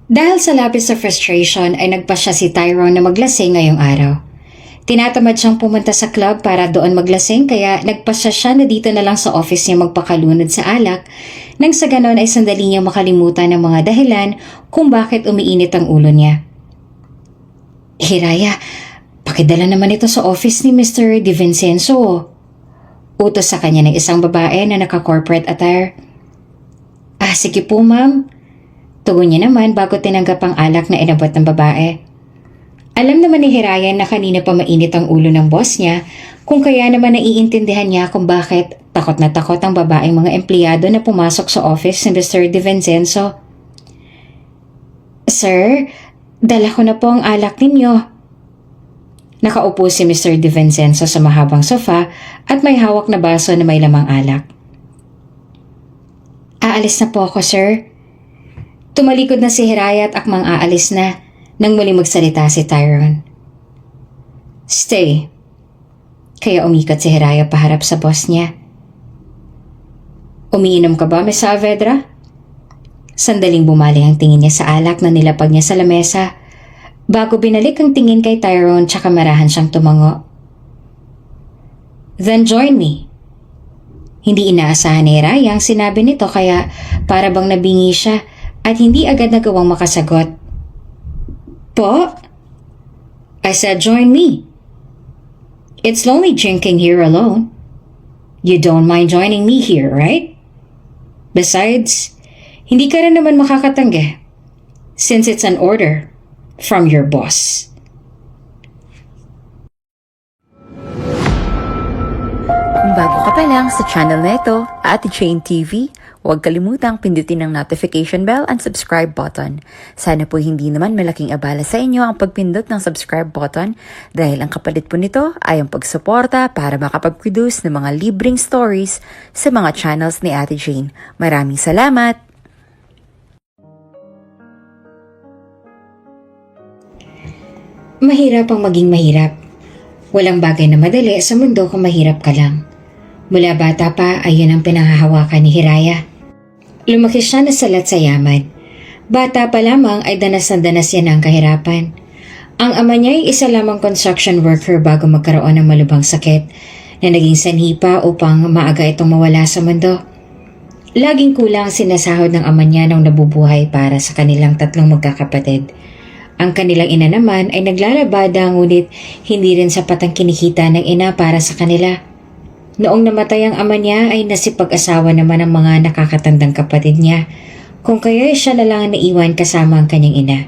Dahil sa labis sa frustration ay nagpasya si Tyrone na maglasing ngayong araw. Tinatamad siyang pumunta sa club para doon maglasing kaya nagpasya siya na dito na lang sa office niya magpakalunod sa alak nang sa ganon ay sandali niya makalimutan ng mga dahilan kung bakit umiinit ang ulo niya. Hiraya, pakidala naman ito sa office ni Mr. DiVincenzo. Utos sa kanya ng isang babae na naka-corporate attire. Sige po ma'am. Tugon niya naman bago tinanggap ang alak na inabot ng babae. Alam naman ni Hiraya na kanina pa mainit ang ulo ng boss niya, kung kaya naman naiintindihan niya kung bakit takot na takot ang babaeng mga empleyado na pumasok sa office ni Mr. DiVincenzo. Sir, dala ko na po ang alak ninyo. Nakaupo si Mr. DiVincenzo sa mahabang sofa at may hawak na baso na may lamang alak. Aalis na po ako, sir. Tumalikod na si Hiraya at akmang aalis na nang muli magsalita si Tyrone. Stay. Kaya umikot si Hiraya paharap sa boss niya. Umiinom ka ba, Miss Saavedra? Sandaling bumalik ang tingin niya sa alak na nilapag niya sa lamesa bago binalik ang tingin kay Tyrone tsaka marahan siyang tumango. Then join me. Hindi inaasahan ni Hiraya ang sinabi nito kaya para bang nabingi siya at hindi agad nagawang makasagot. Po? I said join me. It's lonely drinking here alone. You don't mind joining me here, right? Besides, hindi ka rin naman makakatanggi since it's an order from your boss. Kung bago ka pa lang sa channel na ito, Ate Jane TV, huwag kalimutang pindutin ang notification bell and subscribe button. Sana po hindi naman malaking abala sa inyo ang pagpindot ng subscribe button dahil ang kapalit po nito ay ang pagsuporta para makapag-produce ng mga libreng stories sa mga channels ni Ate Jane. Maraming salamat! Mahirap ang maging mahirap. Walang bagay na madali sa mundo kung mahirap ka lang. Mula bata pa ay yun ang pinanghahawakan ni Hiraya. Lumaki siya na salat sa yaman. Bata pa lamang ay danas na danas yan ang kahirapan. Ang ama niya ay isa lamang construction worker bago magkaroon ng malubhang sakit na naging sanhi pa upang maaga itong mawala sa mundo. Laging kulang sinasahod ng ama niya nang nabubuhay para sa kanilang tatlong magkakapatid. Ang kanilang ina naman ay naglalabada ngunit hindi rin sapat ang kinikita ng ina para sa kanila. Noong namatay ang ama niya ay nasipag-asawa naman ang mga nakakatandang kapatid niya, kung kaya siya na lang naiwan kasama ang kanyang ina.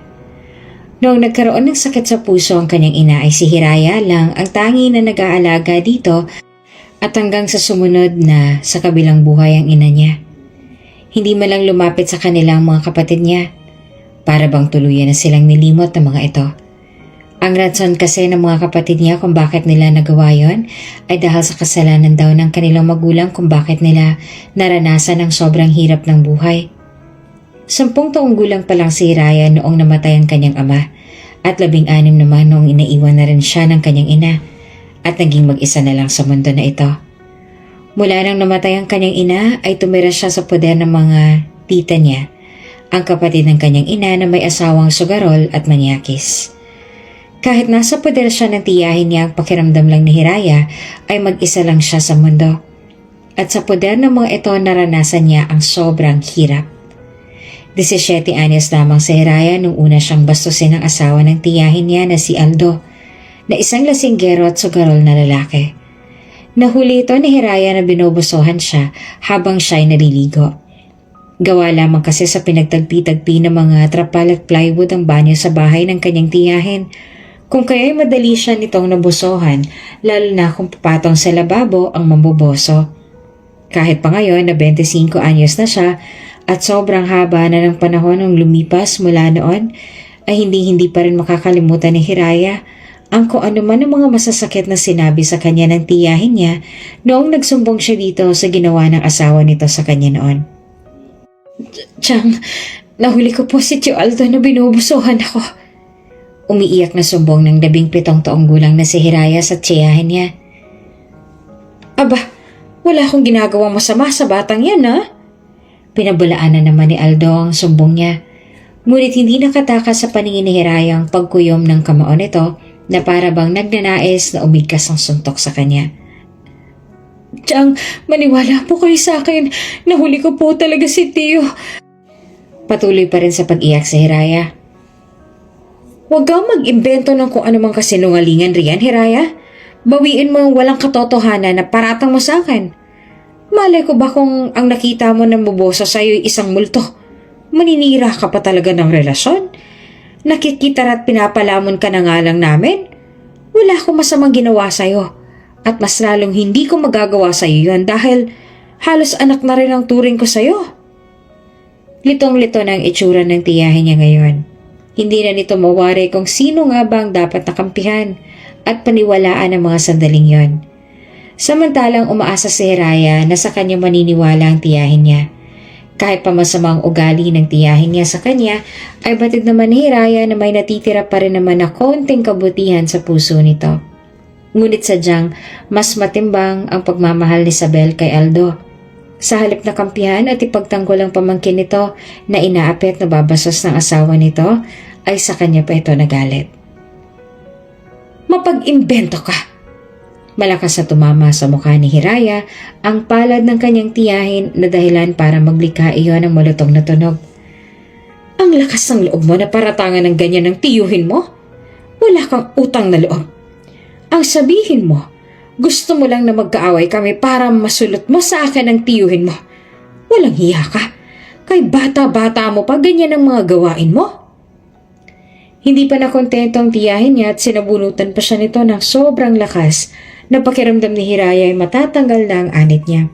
Noong nagkaroon ng sakit sa puso ang kanyang ina ay si Hiraya lang ang tangi na nag-aalaga dito at hanggang sa sumunod na sa kabilang buhay ang ina niya. Hindi man lang lumapit sa kanilang mga kapatid niya, para bang tuluyan na silang nilimot ng mga ito. Ang rason kasi ng mga kapatid niya kung bakit nila nagawa yon ay dahil sa kasalanan daw ng kanilang magulang kung bakit nila naranasan ang sobrang hirap ng buhay. 10 taong gulang pa lang si Hiraya noong namatay ang kanyang ama at 16 naman noong inaiwan na rin siya ng kanyang ina at naging mag-isa na lang sa mundo na ito. Mula nang namatay ang kanyang ina ay tumira siya sa poder ng mga tita niya, ang kapatid ng kanyang ina na may asawang sugarol at manyakis. Kahit nasa poder siya ng tiyahin niya, ang pakiramdam lang ni Hiraya ay mag-isa lang siya sa mundo. At sa poder ng mga ito naranasan niya ang sobrang hirap. 17 anyos lamang si Hiraya nung una siyang bastusin ng asawa ng tiyahin niya na si Aldo, na isang lasinggero at sugarol na lalaki. Nahuli ito ni Hiraya na binubusuhan siya habang siya'y naliligo. Gawa lamang kasi sa pinagtagpi-tagpi ng mga trapal at plywood ang banyo sa bahay ng kanyang tiyahin. Kung kaya'y madali siya nitong nabusohan, lalo na kung papatong sa lababo ang mamboboso. Kahit pa ngayon na 25 anyos na siya at sobrang haba na ng panahon ng lumipas mula noon, ay hindi pa rin makakalimutan ni Hiraya ang kung ano man ang mga masasakit na sinabi sa kanya ng tiyahin niya noong nagsumbong siya dito sa ginawa ng asawa nito sa kanya noon. Chang, nahuli ko po si Tio Aldo na binubusuhan ako. Umiiyak na sumbong ng 17 taong gulang na si Hiraya sa tiyahin niya. Aba, wala akong ginagawang masama sa batang yan, ha? Pinabulaan na naman ni Aldo ang sumbong niya. Ngunit hindi nakatakas sa paningin ni Hiraya ang pagkuyom ng kamao nito na para bang nagnanais na umigkas ang suntok sa kanya. Chang, maniwala po kayo sa akin. Nahuli ko po talaga si Tio. Patuloy pa rin sa pag-iyak si Hiraya. Huwag kang mag-imbento ng kung anumang kasinungalingan riyan, Hiraya. Bawiin mo ang walang katotohanan na paratang mo sa akin. Malay ko ba kung ang nakita mo na mubosa sa'yo ay isang multo? Maninira ka pa talaga ng relasyon? Nakikita at pinapalamon ka na nga lang namin? Wala akong masamang ginawa sa'yo. At mas lalong hindi ko magagawa sa'yo yun dahil halos anak na rin ang turing ko sa'yo. Litong-lito na ang itsura ng tiyahin niya ngayon. Hindi na nito mawari kung sino nga ba ang dapat nakampihan at paniwalaan ang mga sandaling yon. Samantalang umaasa si Hiraya na sa kanya maniniwala ang tiyahin niya. Kahit pa masamang ugali ng tiyahin niya sa kanya, ay batid naman ni Hiraya na may natitira pa rin naman na konting kabutihan sa puso nito. Ngunit sadyang mas matimbang ang pagmamahal ni Isabel kay Aldo. Sa halip na kampihan at ipagtanggol ang pamangkin nito na inaapit na babastos ng asawa nito, ay sa kanya pa ito nagalit. Mapag-imbento ka! Malakas na tumama sa mukha ni Hiraya ang palad ng kanyang tiyahin na dahilan para maglikha iyon ng malutong na tunog. Ang lakas ng loob mo na paratangan ng ganyan ng tiyuhin mo? Wala kang utang na loob. Ang sabihin mo, gusto mo lang na magkaaway kami para masulot mo sa akin ang tiyuhin mo. Walang hiya ka. Kay bata-bata mo pa ganyan ang mga gawain mo. Hindi pa nakontento ang tiyahin niya at sinabunutan pa siya nito ng sobrang lakas na pakiramdam ni Hiraya ay matatanggal na ang anit niya.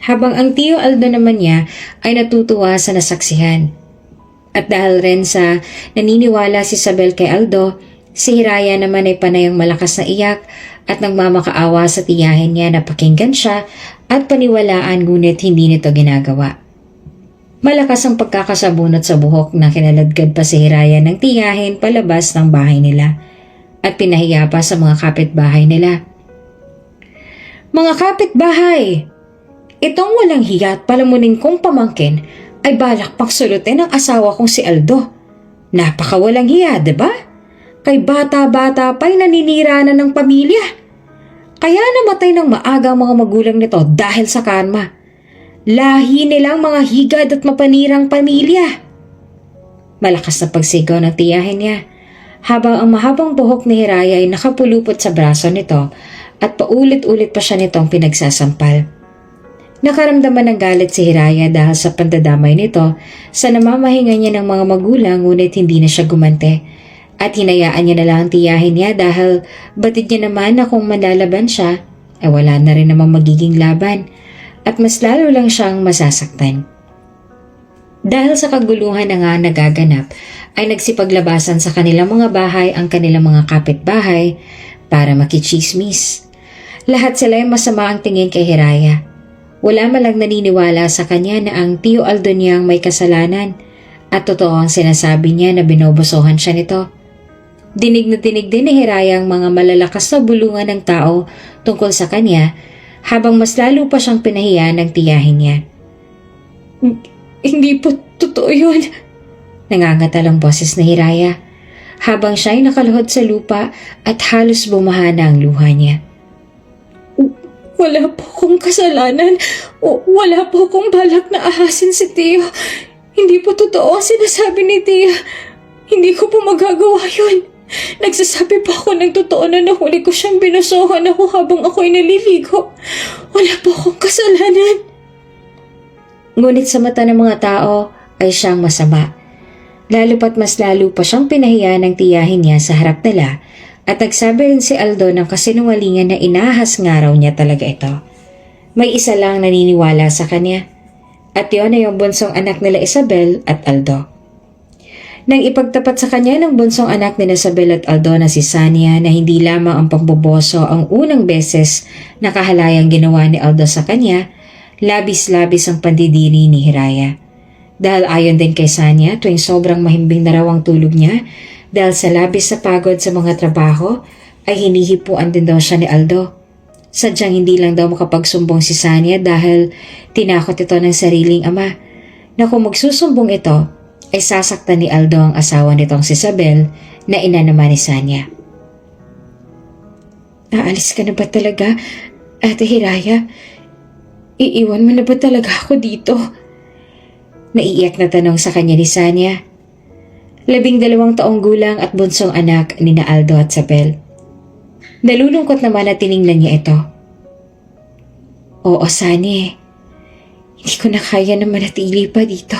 Habang ang tiyo Aldo naman niya ay natutuwa sa nasaksihan. At dahil rin sa naniniwala si Isabel kay Aldo, si Hiraya naman ay panayang malakas na iyak at nagmamakaawa sa tiyahin niya na pakinggan siya at paniwalaan ngunit hindi nito ginagawa. Malakas ang pagkakasabunot sa buhok na kinaladkad pa si Hiraya ng tiyahin palabas ng bahay nila at pinahiya pa sa mga kapitbahay nila. Mga kapitbahay! Itong walang hiya at palamunin kong pamangkin ay balak pagsulutin ang asawa kong si Aldo. Napakawalang hiya, diba? Kay bata-bata pa'y naninira na ng pamilya. Kaya namatay ng maaga ang mga magulang nito dahil sa karma. Lahi nilang mga higad at mapanirang pamilya. Malakas na pagsigaw ng tiyahin niya, habang ang mahabang buhok ni Hiraya ay nakapulupot sa braso nito at paulit-ulit pa siya nitong pinagsasampal. Nakaramdaman ng galit si Hiraya dahil sa pandadamay nito sa namamahinga niya ng mga magulang ngunit hindi na siya gumante. At hinayaan niya na lang ang tiyahin niya dahil batid niya naman na kung manlalaban siya, ay wala na rin namang magiging laban at mas lalo lang siyang masasaktan. Dahil sa kaguluhan na nga nagaganap, ay nagsipaglabasan sa kanilang mga bahay ang kanilang mga kapitbahay para makichismis. Lahat sila ay masama ang tingin kay Hiraya. Wala malang naniniwala sa kanya na ang tiyo Aldo niyang may kasalanan at totoo ang sinasabi niya na binobosohan siya nito. Dinig na dinig din ni Hiraya ang mga malalakas na bulungan ng tao tungkol sa kanya habang mas lalo pa siyang pinahiya ng tiyahin niya. Hindi po totoo yun. Nangangatalang boses ni Hiraya habang siya ay nakaluhod sa lupa at halos bumaha na ang luha niya. Wala po akong kasalanan. Wala po akong balak na ahasin si Tio. Hindi po totoo ang sinasabi ni Tia. Hindi ko po magagawa yun. Nagsasabi po ako ng totoo na nahuli ko siyang binusohan ako habang ako'y naliligo. Wala po akong kasalanan. Ngunit sa mata ng mga tao ay siyang masama. Lalo pat mas lalo pa siyang pinahiya ng tiyahin niya sa harap nila at nagsabi rin si Aldo ng kasinungalingan na inahas nga raw niya talaga ito. May isa lang naniniwala sa kanya at yun ay yung bunsong anak nila Isabel at Aldo. Nang ipagtapat sa kanya ng bunsong anak ni Isabel at Aldo na si Sania na hindi lamang ang pamboboso ang unang beses na kahalayang ginawa ni Aldo sa kanya, labis-labis ang pandidiri ni Hiraya. Dahil ayon din kay Sania tuwing sobrang mahimbing na raw ang tulog niya dahil sa labis na pagod sa mga trabaho ay hinihipuan din daw siya ni Aldo. Sadyang hindi lang daw makapagsumbong si Sania dahil tinakot ito ng sariling ama na kung magsusumbong ito ay sasaktan ni Aldo ang asawa nitong si Isabel na ina naman ni Sanya. Aalis ka na ba talaga, Ate Hiraya? Iiwan mo na ba talaga ako dito? Naiiyak na tanong sa kanya ni Sanya. 12 taong gulang at bunsong anak ni Aldo at Isabel. Nalulungkot naman na tiningnan niya ito. Oo, Sanya. Hindi ko na kaya na manatili pa dito.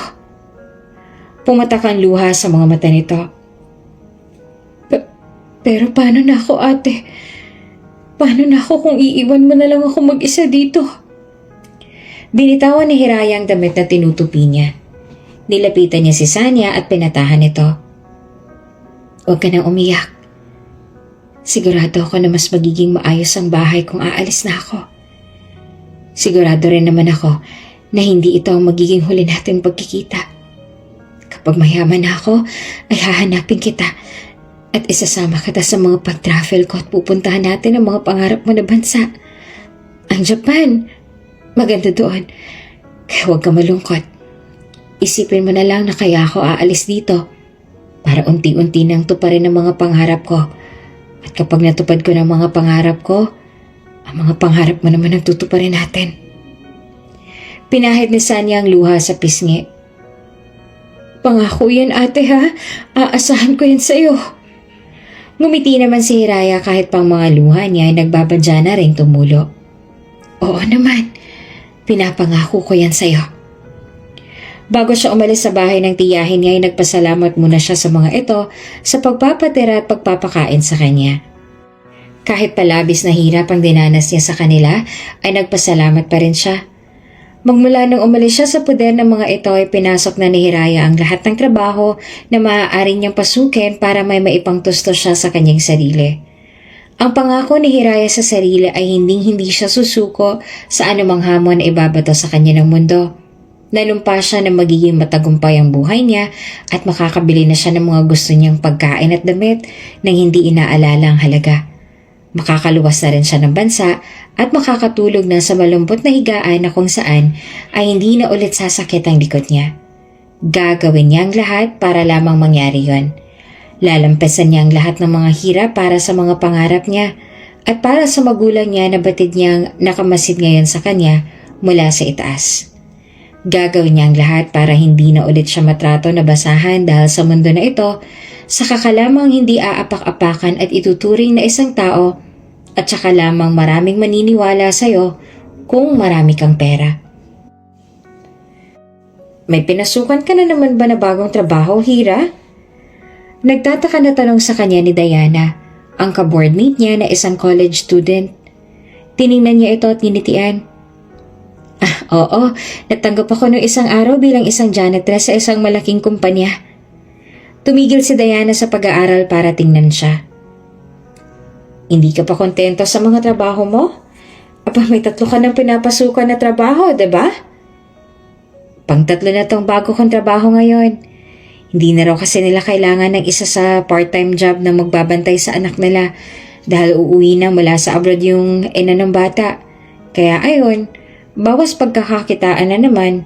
Pumatak ang luha sa mga mata nito. Pero paano na ako, ate? Paano na ako kung iiwan mo na lang ako mag-isa dito? Binitawan ni Hiraya ang damit na tinutupi niya. Nilapitan niya si Sanya at pinatahan ito. Huwag ka nang umiyak. Sigurado ako na mas magiging maayos ang bahay kung aalis na ako. Sigurado rin naman ako na hindi ito ang magiging huli natin pagkikita. Kapag mayaman na ako, ay hahanapin kita at isasama kita sa mga pag-travel ko at pupuntahan natin ang mga pangarap mo na bansa. Ang Japan, maganda doon. Kaya huwag ka malungkot. Isipin mo na lang na kaya ako aalis dito para unti-unti nang tuparin ang mga pangarap ko. At kapag natupad ko ng mga pangarap ko, ang mga pangarap mo naman ang tutuparin natin. Pinahid ni Sanya ang luha sa pisngi. Pangako yan, ate, ha? Aasahan ko yan sa'yo. Ngumiti naman si Hiraya kahit pang mga luha niya ay nagbabadya na rin tumulo. Oo naman, pinapangako ko yan sa'yo. Bago siya umalis sa bahay ng tiyahin niya ay nagpasalamat muna siya sa mga ito sa pagpapatira at pagpapakain sa kanya. Kahit palabis na hirap ang dinanas niya sa kanila ay nagpasalamat pa rin siya. Magmula nang umalis siya sa poder ng mga ito ay pinasok na ni Hiraya ang lahat ng trabaho na maaari niyang pasukin para may maipangtusto siya sa kanyang sarili. Ang pangako ni Hiraya sa sarili ay hindi siya susuko sa anumang hamon na ibabato sa kanya ng mundo. Nanumpa siya na magiging matagumpay ang buhay niya at makakabili na siya ng mga gusto niyang pagkain at damit nang hindi inaalala ang halaga. Makakaluwas na rin siya ng bansa at makakatulog na sa malumpot na higaan na kung saan ay hindi na ulit sasakit ang likod niya. Gagawin niya ang lahat para lamang mangyari yon. Lalampasan niya ang lahat ng mga hirap para sa mga pangarap niya at para sa magulang niya na batid niyang nakamasid ngayon sa kanya mula sa itaas. Gagawin niya ang lahat para hindi na ulit siya matrato na basahan dahil sa mundo na ito, saka ka lamang hindi aapak-apakan at ituturing na isang tao at saka lamang maraming maniniwala sa'yo kung marami kang pera. May pinasukan ka na naman ba na bagong trabaho, Hira? Nagtataka na tanong sa kanya ni Diana, ang ka-boardmate niya na isang college student. Tiningnan niya ito at ninitian. Oo, natanggap ako noong isang araw bilang isang janitress sa isang malaking kumpanya. Tumigil si Diana sa pag-aaral para tingnan siya. Hindi ka pa kontento sa mga trabaho mo? Aba, may 3 ka ng pinapasukan na trabaho, diba? Pang-3 na tong bago kong trabaho ngayon. Hindi na raw kasi nila kailangan ng isa sa part-time job na magbabantay sa anak nila dahil uuwi na mula sa abroad yung ina ng bata. Kaya ayun, bawas pagkakakitaan na naman.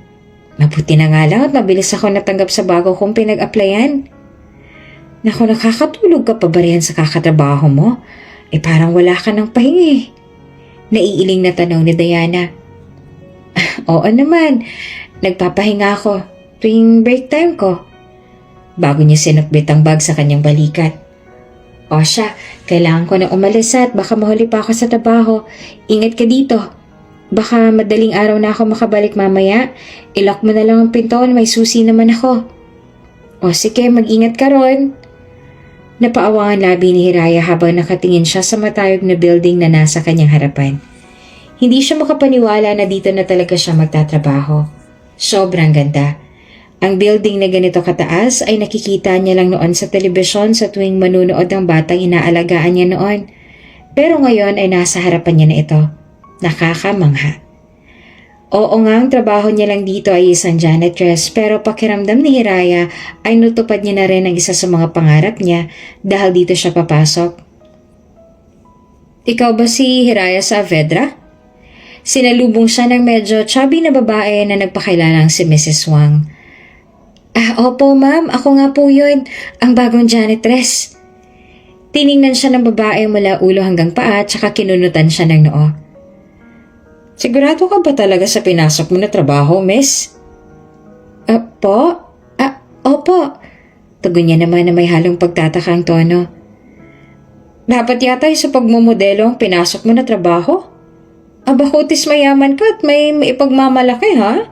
Mabuti na nga lang at mabilis ako natanggap sa bago kong pinag-applyan. Naku, nakakatulog ka pa ba riyan sa kakatrabaho mo? Parang wala ka ng pahingi. Naiiling na tanong ni Diana. Oo naman, nagpapahinga ako tuwing break time ko. Bago niya sinukbit ang bag sa kanyang balikat. O siya, kailangan ko na umalis at baka mahuli pa ako sa trabaho. Ingat ka dito. Baka madaling araw na ako makabalik mamaya. I-lock mo na lang ang pintuan, may susi naman ako. O sige, mag-ingat ka ron. Napaawa ang labi ni Hiraya habang nakatingin siya sa matayog na building na nasa kanyang harapan. Hindi siya makapaniwala na dito na talaga siya magtatrabaho. Sobrang ganda. Ang building na ganito kataas ay nakikita niya lang noon sa telebisyon sa tuwing manunood ang batang inaalagaan niya noon. Pero ngayon ay nasa harapan niya na ito. Nakakamangha. Oo nga, ang trabaho niya lang dito ay isang janitress pero pakiramdam ni Hiraya ay natupad niya na rin ang isa sa mga pangarap niya dahil dito siya papasok. Ikaw ba si Hiraya Saavedra? Sinalubong siya ng medyo chubby na babae na nagpakilalang si Mrs. Wang. Opo ma'am, ako nga po yun, ang bagong janitress. Tiningnan siya ng babae mula ulo hanggang paa tsaka kinunutan siya ng noo. Sigurado ka ba talaga sa pinasok mo na trabaho, miss? Po? Opo. Tugon niya naman na may halong pagtatakang tono. Dapat yata sa pagmumodelo ang pinasok mo na trabaho? Kutis mayaman ka at may ipagmamalaki ha?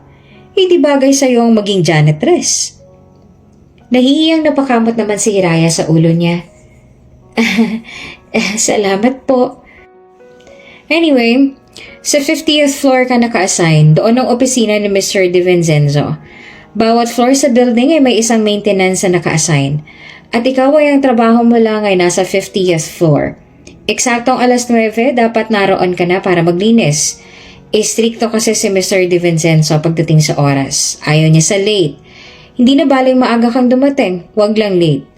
Hindi bagay sa'yo ang maging janitress. Nahihiyang napakamot naman si Hiraya sa ulo niya. Salamat po. Anyway, sa 50th floor ka naka-assign, doon ang opisina ni Mr. De Vincenzo. Bawat floor sa building ay may isang maintenance na naka-assign. At ikaw ay ang trabaho mo lang ay nasa 50th floor. Eksaktong alas 9, dapat naroon ka na para maglinis. Istrikto kasi si Mr. De Vincenzo pagdating sa oras. Ayaw niya sa late. Hindi na baling maaga kang dumating, wag lang late.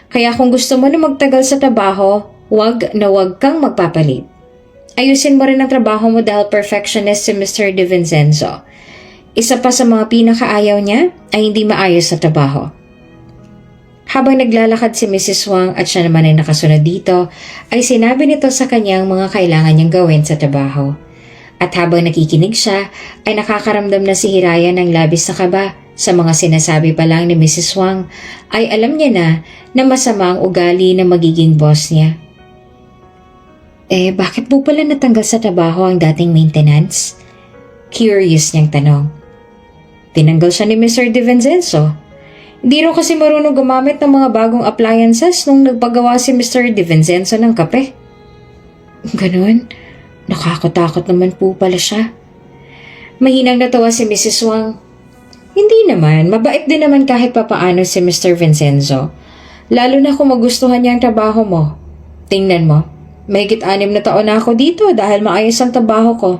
Kaya kung gusto mo na magtagal sa trabaho, wag kang magpapalit. Ayusin mo rin ang trabaho mo dahil perfectionist si Mr. De Vincenzo. Isa pa sa mga pinakaayaw niya ay hindi maayos sa trabaho. Habang naglalakad si Mrs. Wang at siya naman ay nakasunod dito, ay sinabi nito sa kanyang mga kailangan niyang gawin sa trabaho. At habang nakikinig siya, ay nakakaramdam na si Hiraya ng labis na kaba sa mga sinasabi pa lang ni Mrs. Wang, ay alam niya na masama ang ugali na magiging boss niya. Bakit po pala natanggal sa trabaho ang dating maintenance? Curious niyang tanong. Tinanggal siya ni Mr. De Vincenzo. Hindi rin kasi marunong gumamit ng mga bagong appliances nung nagpagawa si Mr. De Vincenzo ng kape. Ganon? Nakakatakot naman po pala siya. Mahinang natawa si Mrs. Wang. Hindi naman, mabait din naman kahit papaano si Mr. Vincenzo. Lalo na kung magustuhan niya ang trabaho mo. Tingnan mo, mahigit 6 na taon na ako dito dahil maayos ang trabaho ko.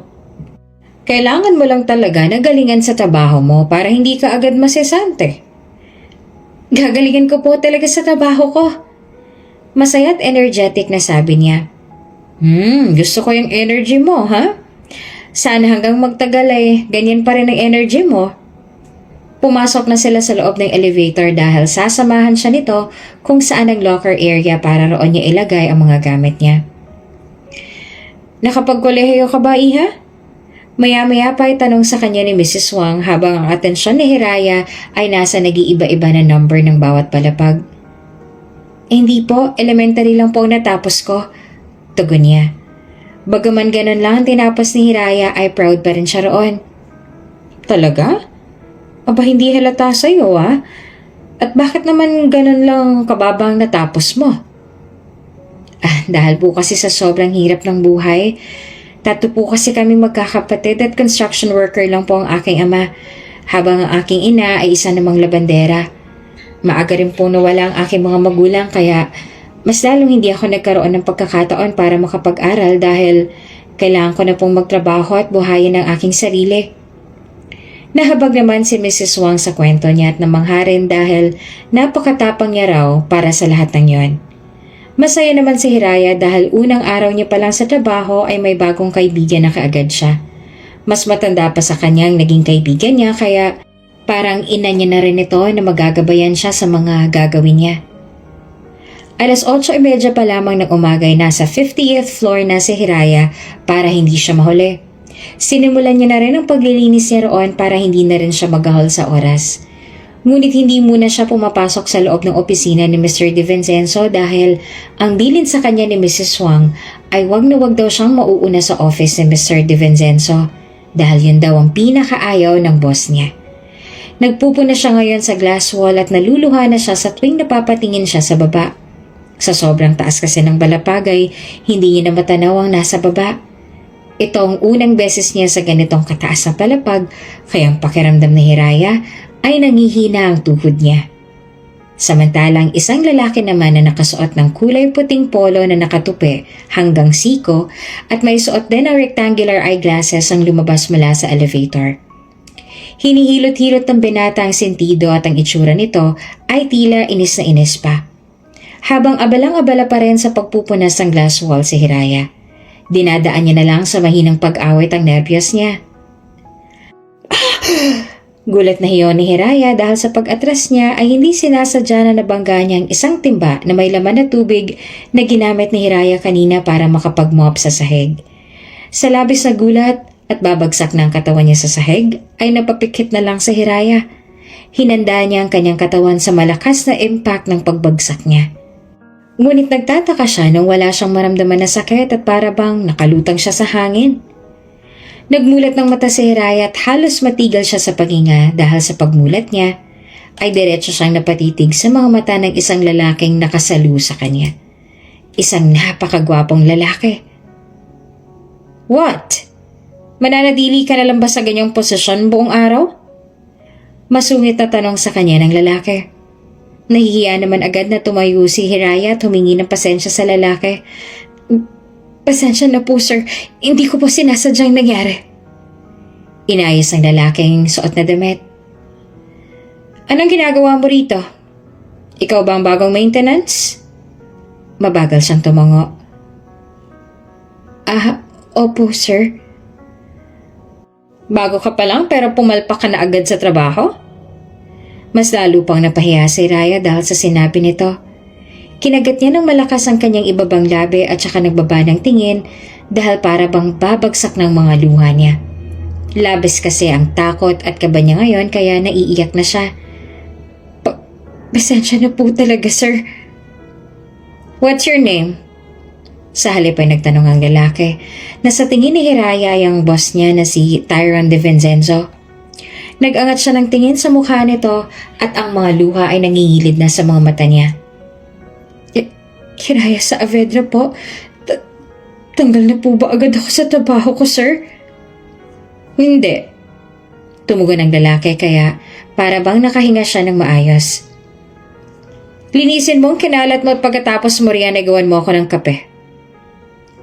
Kailangan mo lang talaga na galingan sa trabaho mo para hindi ka agad masesante. Gagalingan ko po talaga sa trabaho ko. Masaya at energetic na sabi niya. Gusto ko yung energy mo, ha? Sana hanggang magtagal ay ganyan pa rin ang energy mo. Pumasok na sila sa loob ng elevator dahil sasamahan siya nito kung saan ang locker area para roon niya ilagay ang mga gamit niya. Nakapagkolehiyo ka ba, Iha? Maya-maya pa ay tanong sa kanya ni Mrs. Wang habang ang atensyon ni Hiraya ay nasa nag-iiba-iba na number ng bawat palapag. Hindi po, elementary lang po ang natapos ko. Tugon niya. Bagaman ganun lang ang tinapos ni Hiraya ay proud pa rin siya roon. Talaga? Hindi halata sa'yo At bakit naman ganun lang kababang natapos mo? Dahil po kasi sa sobrang hirap ng buhay. 3 po kasi kami magkakapatid at construction worker lang po ang aking ama, habang ang aking ina ay isa namang labandera. Maaga rin po nawala ang aking mga magulang kaya mas lalong hindi ako nagkaroon ng pagkakataon para makapag-aral dahil kailangan ko na pong magtrabaho at buhayin ang aking sarili. Nahabag naman si Mrs. Wang sa kwento niya at namangha rin dahil napakatapang niya raw para sa lahat ng yon. Masaya naman si Hiraya dahil unang araw niya pa lang sa trabaho ay may bagong kaibigan na kaagad siya. Mas matanda pa sa kanyang naging kaibigan niya kaya parang ina niya na rin ito na magagabayan siya sa mga gagawin niya. Alas 8:30 pa lamang ng umaga ay nasa 50th floor na si Hiraya para hindi siya mahuli. Sinimulan niya na rin ang paglilinis niya roon para hindi na rin siya magahol sa oras. Ngunit hindi muna siya pumapasok sa loob ng opisina ni Mr. De Vincenzo dahil ang bilin sa kanya ni Mrs. Wang ay wag na wag daw siyang mauuna sa office ni Mr. De Vincenzo dahil yun daw ang pinakaayaw ng boss niya. Nagpupuna siya ngayon sa glass wall at naluluha na siya sa tuwing napapatingin siya sa baba. Sa sobrang taas kasi ng balapagay, hindi niya na matanaw ang nasa baba. Ito ang unang beses niya sa ganitong kataas na palapag kaya ang pakiramdam ni Hiraya ay nangihina ang tuhod niya. Samantalang isang lalaki naman na nakasuot ng kulay puting polo na nakatupi hanggang siko at may suot din ng rectangular eyeglasses ang lumabas mula sa elevator. Hinihilot-hilot ng binata ang sentido at ang itsura nito ay tila inis na inis pa. Habang abalang-abala pa rin sa pagpupunas ng glass wall si Hiraya, dinadaan niya na lang sa mahinang pag-awit ang nervyos niya. Gulat na hiyon ni Hiraya dahil sa pag-atras niya ay hindi sinasadya na nabangga niya ang isang timba na may laman na tubig na ginamit ni Hiraya kanina para makapag-mop sa sahig. Sa labis na gulat at babagsak na ang katawan niya sa sahig ay napapikit na lang sa Hiraya. Hinanda niya ang kanyang katawan sa malakas na impact ng pagbagsak niya. Ngunit nagtataka siya nung wala siyang maramdaman na sakit at para bang nakalutang siya sa hangin. Nagmulat ng mata si Hiraya at halos matigil siya sa paghinga dahil sa pagmulat niya ay diretso siyang napatitig sa mga mata ng isang lalaking nakasalu sa kanya. Isang napakagwapong lalaki. What? Mananatili ka na lang ba sa ganyang posisyon buong araw? Masungit na tanong sa kanya ng lalaki. Nahihiya naman agad na tumayo si Hiraya at humingi ng pasensya sa lalaki. Pasensya na po sir, hindi ko po sinasadyang nangyari. Inayos ng lalaking suot na damit. Anong ginagawa mo rito? Ikaw ba ang bagong maintenance? Mabagal siyang tumango. Opo sir. Bago ka pa lang pero pumalpak ka na agad sa trabaho? Mas lalo pang napahiya si Hiraya dahil sa sinabi nito. Kinagat niya ng malakas ang kanyang ibabang labi at saka nagbaba ng tingin dahil para bang babagsak ng mga luha niya. Labis kasi ang takot at kaba niya ngayon kaya naiiyak na siya. Pasensya na po talaga sir. What's your name? Sa halip ay nagtanong ang lalaki na sa tingin ni Hiraya ay ang boss niya na si Tyrone De Vincenzo. Nag-angat siya ng tingin sa mukha nito at ang mga luha ay nangingilid na sa mga mata niya. Hiraya Saavedra po. Tanggal na po ba agad ako sa trabaho ko, sir? Hindi. Tumugon ang lalaki kaya para bang nakahinga siya ng maayos. Linisin mo ang kinalat mo at pagkatapos mo riyan ay gawan mo ako ng kape.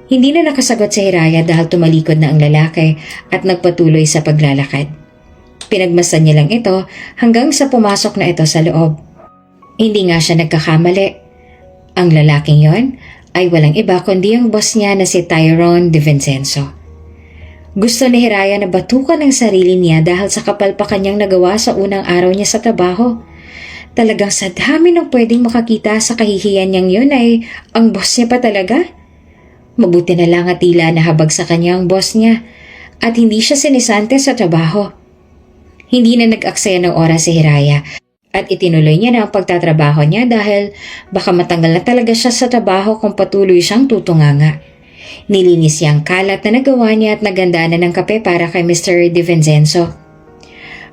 Hindi na nakasagot si Hiraya dahil tumalikod na ang lalaki at nagpatuloy sa paglalakad. Pinagmasdan niya lang ito hanggang sa pumasok na ito sa loob. Hindi nga siya nagkakamali. Ang lalaking yon ay walang iba kundi ang boss niya na si Tyrone De Vincenzo. Gusto ni Hiraya na batukan ang sarili niya dahil sa kapalpakan niyang nagawa sa unang araw niya sa trabaho. Talagang sa dami ng pwedeng makakita sa kahihiyan niyang yun ay ang boss niya pa talaga. Mabuti na lang at tila nahabag sa kanya ang boss niya at hindi siya sinisante sa trabaho. Hindi na nag-aksaya ng oras si Hiraya at itinuloy niya na ang pagtatrabaho niya dahil baka matanggal na talaga siya sa trabaho kung patuloy siyang tutunganga. Nilinis niya ang kalat na nagawa niya at nagandaan na ng kape para kay Mr. De Vincenzo.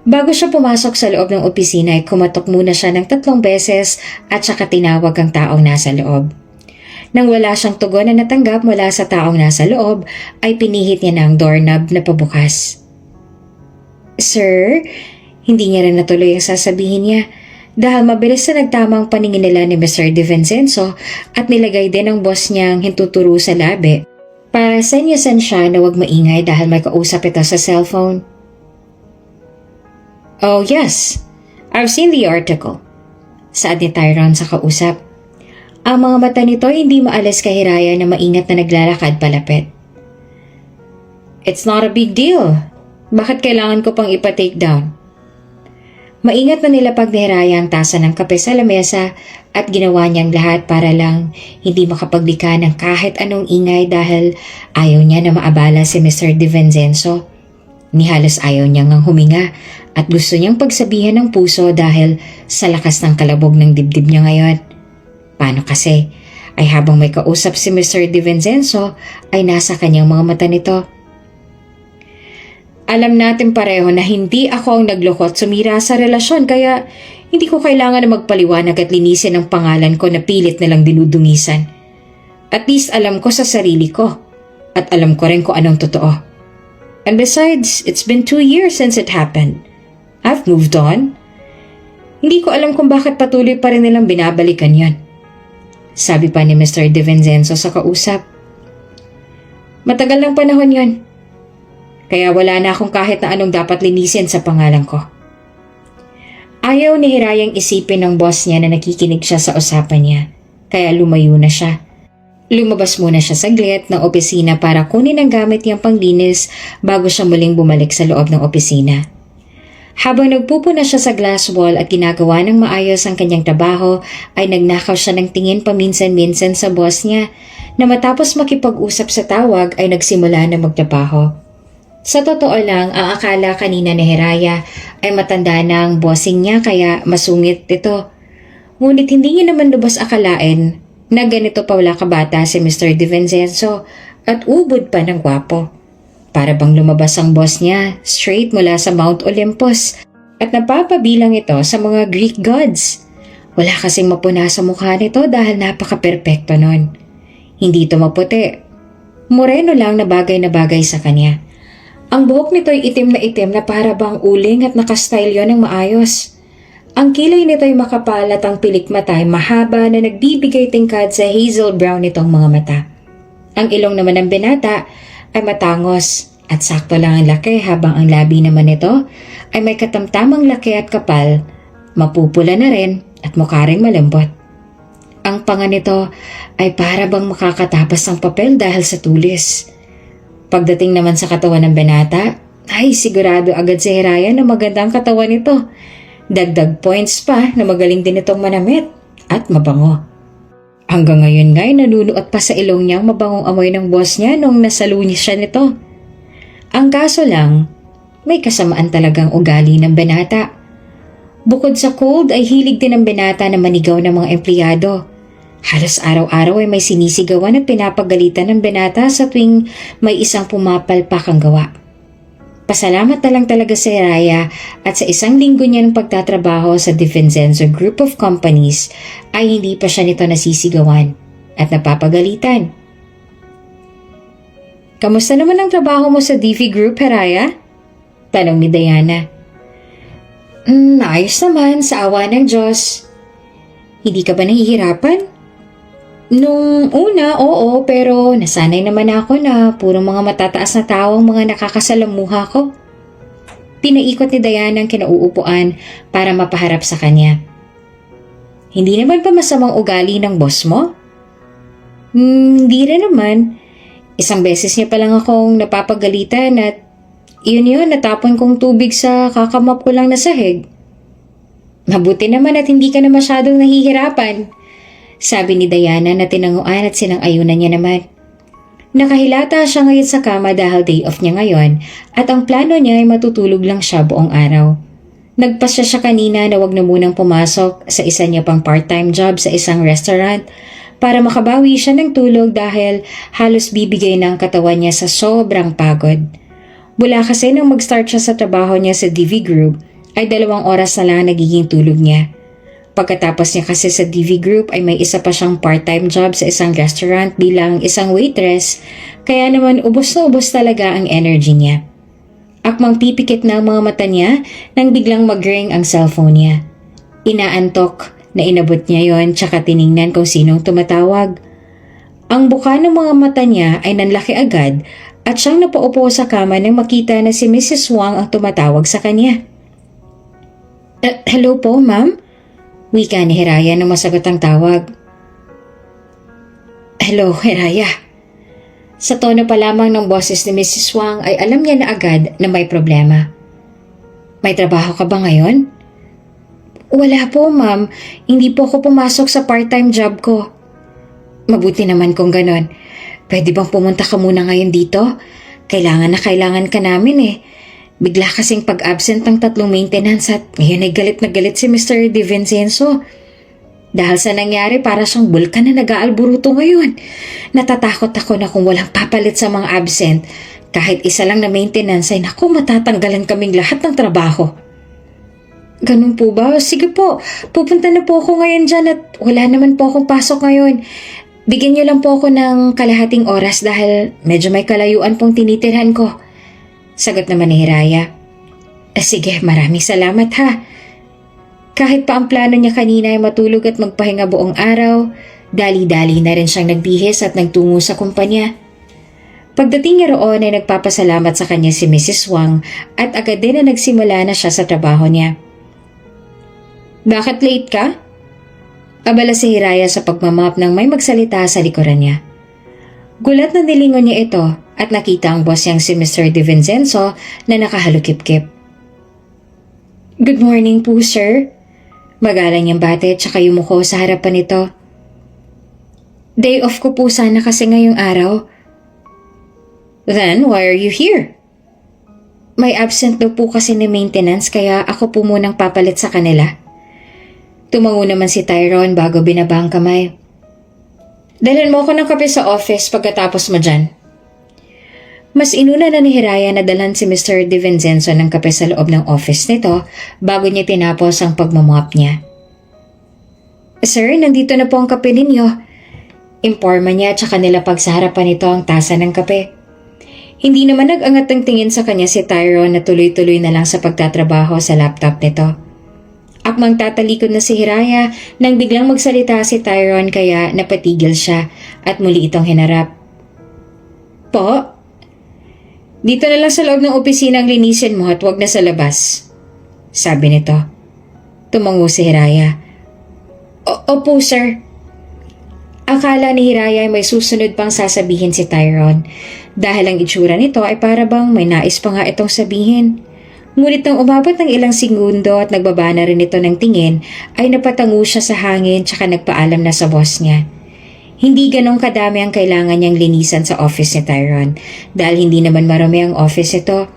Bago siya pumasok sa loob ng opisina ay kumatok muna siya ng 3 beses at saka tinawag ang taong nasa loob. Nang wala siyang tugon na natanggap mula sa taong nasa loob ay pinihit niya na ang doorknob na pabukas. Sir, hindi niya rin natuloy ang sasabihin niya dahil mabilis na nagtamang paningin nila ni Mr. De Vincenzo at nilagay din ng boss niyang hintuturo sa labi para senyasan siya na huwag maingay dahil may kausap ito sa cellphone. Oh yes, I've seen the article, saad ni Tyrone sa kausap. Ang mga mata nito hindi maalis kay Hiraya na maingat na naglalakad palapit. It's not a big deal. Bakit kailangan ko pang ipa-take down? Maingat na nilapag ni Hiraya ang tasa ng kape sa lamesa at ginawa niyang lahat para lang hindi makapaglikha ng kahit anong ingay dahil ayaw niya na maabala si Mr. De Vincenzo. Ni halos ayaw niyang ang huminga at gusto niyang pagsabihan ng puso dahil sa lakas ng kalabog ng dibdib niya ngayon. Paano kasi ay habang may kausap si Mr. De Vincenzo ay nasa kanyang mga mata nito. Alam natin pareho na hindi ako ang nagloko at sumira sa relasyon kaya hindi ko kailangan na magpaliwanag at linisin ang pangalan ko na pilit na lang dinudungisan. At least alam ko sa sarili ko at alam ko rin kung anong totoo. And besides, it's been 2 years since it happened. I've moved on. Hindi ko alam kung bakit patuloy pa rin nilang binabalikan yon. Sabi pa ni Mr. De Vincenzo sa kausap. Matagal ng panahon yon. Kaya wala na akong kahit na anong dapat linisin sa pangalan ko. Ayaw ni Hirayang isipin ng boss niya na nakikinig siya sa usapan niya, kaya lumayo na siya. Lumabas muna siya saglit ng opisina para kunin ang gamit niyang panglinis bago siya muling bumalik sa loob ng opisina. Habang nagpupuna siya sa glass wall at ginagawa ng maayos ang kanyang trabaho, ay nagnakaw siya ng tingin paminsan-minsan sa boss niya na matapos makipag-usap sa tawag ay nagsimula na magtrabaho. Sa totoo lang, ang akala kanina ni Hiraya ay matanda na ang bossing niya kaya masungit ito. Ngunit hindi niya naman lubos akalain na ganito pa wala kabata si Mr. De Vincenzo at ubod pa ng gwapo. Para bang lumabas ang boss niya straight mula sa Mount Olympus at napapabilang ito sa mga Greek gods. Wala kasing mapuna sa mukha nito dahil napaka-perpekto nun. Hindi ito maputi. Moreno lang na bagay sa kanya. Ang buhok nito ay itim na para bang uling at nakastyle yon ng maayos. Ang kilay nito ay makapal at ang pilik mata ay mahaba na nagbibigay tingkad sa hazel brown nitong mga mata. Ang ilong naman ng binata ay matangos at sakto lang ang laki habang ang labi naman nito ay may katamtamang laki at kapal, mapupula na rin at mukha ring malambot. Ang panga nito ay para bang makakatapas ng papel dahil sa tulis. Pagdating naman sa katawan ng binata, ay sigurado agad si Hiraya na magandang katawan nito. Dagdag points pa na magaling din itong manamit at mabango. Hanggang ngayon nga'y nanunuot pa sa ilong niya ang mabangong amoy ng boss niya nung nasaluni siya nito. Ang kaso lang, may kasamaan talagang ugali ng binata. Bukod sa cold ay hilig din ng binata na manigaw ng mga empleyado. Halos araw-araw ay may sinisigawan at pinapagalitan ng binata sa tuwing may isang pumapalpak ang gawa. Pasalamat na lang talaga si Hiraya at sa isang linggo niya ng pagtatrabaho sa De Vincenzo Group of Companies ay hindi pa siya nito nasisigawan at napapagalitan. Kamusta naman ang trabaho mo sa DV Group, Hiraya? Tanong ni Diana. Ayos naman sa awa ng Diyos. Hindi ka ba nahihirapan? Nung una, oo, pero nasanay naman ako na puro mga matataas na tao ang mga nakakasalamuha ko. Pinaikot ni Diana ang kinauupuan para mapaharap sa kanya. Hindi naman pa masamang ugali ng boss mo? Hindi rin naman. Isang beses niya pa lang akong napapagalitan at yun, natapon kong tubig sa kakamap ko lang na sahig. Mabuti naman at hindi ka na masyadong nahihirapan. Sabi ni Diana na tinanguan at sinang-ayunan niya naman. Nakahilata siya ngayon sa kama dahil day off niya ngayon at ang plano niya ay matutulog lang siya buong araw. Nagpasya siya kanina na wag na munang pumasok sa isa niya pang part-time job sa isang restaurant para makabawi siya ng tulog dahil halos bibigay na ang katawan niya sa sobrang pagod. Mula kasi nang mag-start siya sa trabaho niya sa DV Group ay 2 oras na lang nagiging tulog niya. Pagkatapos niya kasi sa DV Group ay may isa pa siyang part-time job sa isang restaurant bilang isang waitress, kaya naman ubos na ubos talaga ang energy niya. Akmang pipikit na ang mga mata niya nang biglang mag-ring ang cellphone niya. Inaantok na inabot niya yon tsaka tiningnan kung sinong tumatawag. Ang buka ng mga mata niya ay nanlaki agad at siyang napaupo sa kama nang makita na si Mrs. Wang ang tumatawag sa kanya. Hello po, ma'am? Wika ni Hiraya nang masagot ang tawag. Hello, Hiraya. Sa tono pa lamang ng boses ni Mrs. Wang ay alam niya na agad na may problema. May trabaho ka ba ngayon? Wala po, ma'am. Hindi po ako pumasok sa part-time job ko. Mabuti naman kung ganon. Pwede bang pumunta ka muna ngayon dito? Kailangan ka namin eh. Bigla kasing pag-absent ng 3 maintenance at ngayon ay galit na galit si Mr. De Vincenzo. Dahil sa nangyari para siyang bulkan na nag-aalburuto ngayon. Natatakot ako na kung walang papalit sa mga absent, kahit isa lang na maintenance ay naku matatanggalan kaming lahat ng trabaho. Ganun po ba? Sige po, pupunta na po ako ngayon dyan at wala naman po akong pasok ngayon. Bigyan niyo lang po ako ng kalahating oras dahil medyo may kalayuan pong tinitirhan ko. Sagot naman ni Hiraya. Sige, maraming salamat ha. Kahit pa ang plano niya kanina ay matulog at magpahinga buong araw, dali-dali na rin siyang nagbihis at nagtungo sa kumpanya. Pagdating niya roon ay nagpapasalamat sa kanya si Mrs. Wang at agad din na nagsimula na siya sa trabaho niya. Bakit late ka? Abala si Hiraya sa pagmamap nang may magsalita sa likuran niya. Gulat na nilingon niya ito at nakita ang boss niyang si Mr. De Vincenzo na nakahalukip-kip. Good morning po, sir. Magalang niyang bate tsaka yumuko sa harapan nito. Day off ko po sana kasi ngayong araw. Then, why are you here? May absent daw po kasi ni maintenance kaya ako po munang papalit sa kanila. Tumango naman si Tyrone bago binaba ang kamay. Dalhan mo ako ng kape sa office pagkatapos mo dyan. Mas inuna na ni Hiraya na dalhan si Mr. DiVincenzo ng kape sa loob ng office nito bago niya tinapos ang pagmamop niya. Sir, nandito na po ang kape ninyo. Imporma niya tsaka nilapag sa harapan nito ang tasa ng kape. Hindi naman nag-angat ng tingin sa kanya si Tyrone na tuloy-tuloy na lang sa pagtatrabaho sa laptop nito. Akmang tatalikod na si Hiraya nang biglang magsalita si Tyrone kaya napatigil siya at muli itong hinarap. Po? Dito na lang sa loob ng opisina ang linisin mo at wag na sa labas, sabi nito. Tumango si Hiraya. Opo, sir. Akala ni Hiraya ay may susunod pang sasabihin si Tyrone dahil ang itsura nito ay para bang may nais pa nga itong sabihin. Ngunit nang umabot ng ilang segundo at nagbaba na rin ito ng tingin ay napatango siya sa hangin tsaka nagpaalam na sa boss niya. Hindi ganong kadami ang kailangan niyang linisan sa office ni Tyrone dahil hindi naman marami ang office ito.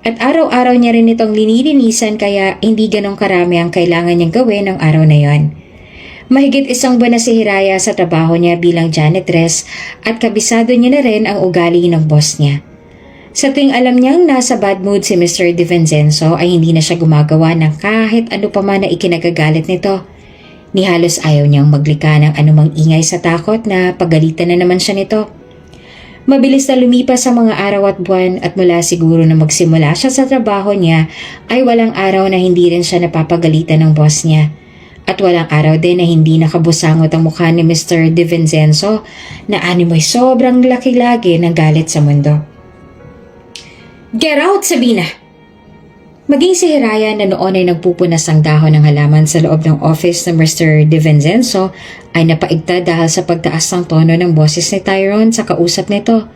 At araw-araw niya rin itong linilinisan kaya hindi ganong karami ang kailangan niyang gawin ng araw na yon. Mahigit isang buwan na si Hiraya sa trabaho niya bilang janitress at kabisado niya na rin ang ugali ng boss niya. Sa tuwing alam niyang nasa bad mood si Mr. DiVincenzo ay hindi na siya gumagawa ng kahit ano pa man na ikinagagalit nito. Ni halos ayaw niyang maglika ng anumang ingay sa takot na pagalitan na naman siya nito. Mabilis na lumipas ang mga araw at buwan at mula siguro na magsimula siya sa trabaho niya ay walang araw na hindi rin siya napapagalitan ng boss niya. At walang araw din na hindi nakabusangot ang mukha ni Mr. DiVincenzo na animoy sobrang laki lagi ng galit sa mundo. Get out, Sabina! Maging si Hiraya na noon ay nagpupunas ang dahon ng halaman sa loob ng office ng Mr. DiVincenzo ay napaigta dahil sa pagtaas ng tono ng boses ni Tyrone sa kausap nito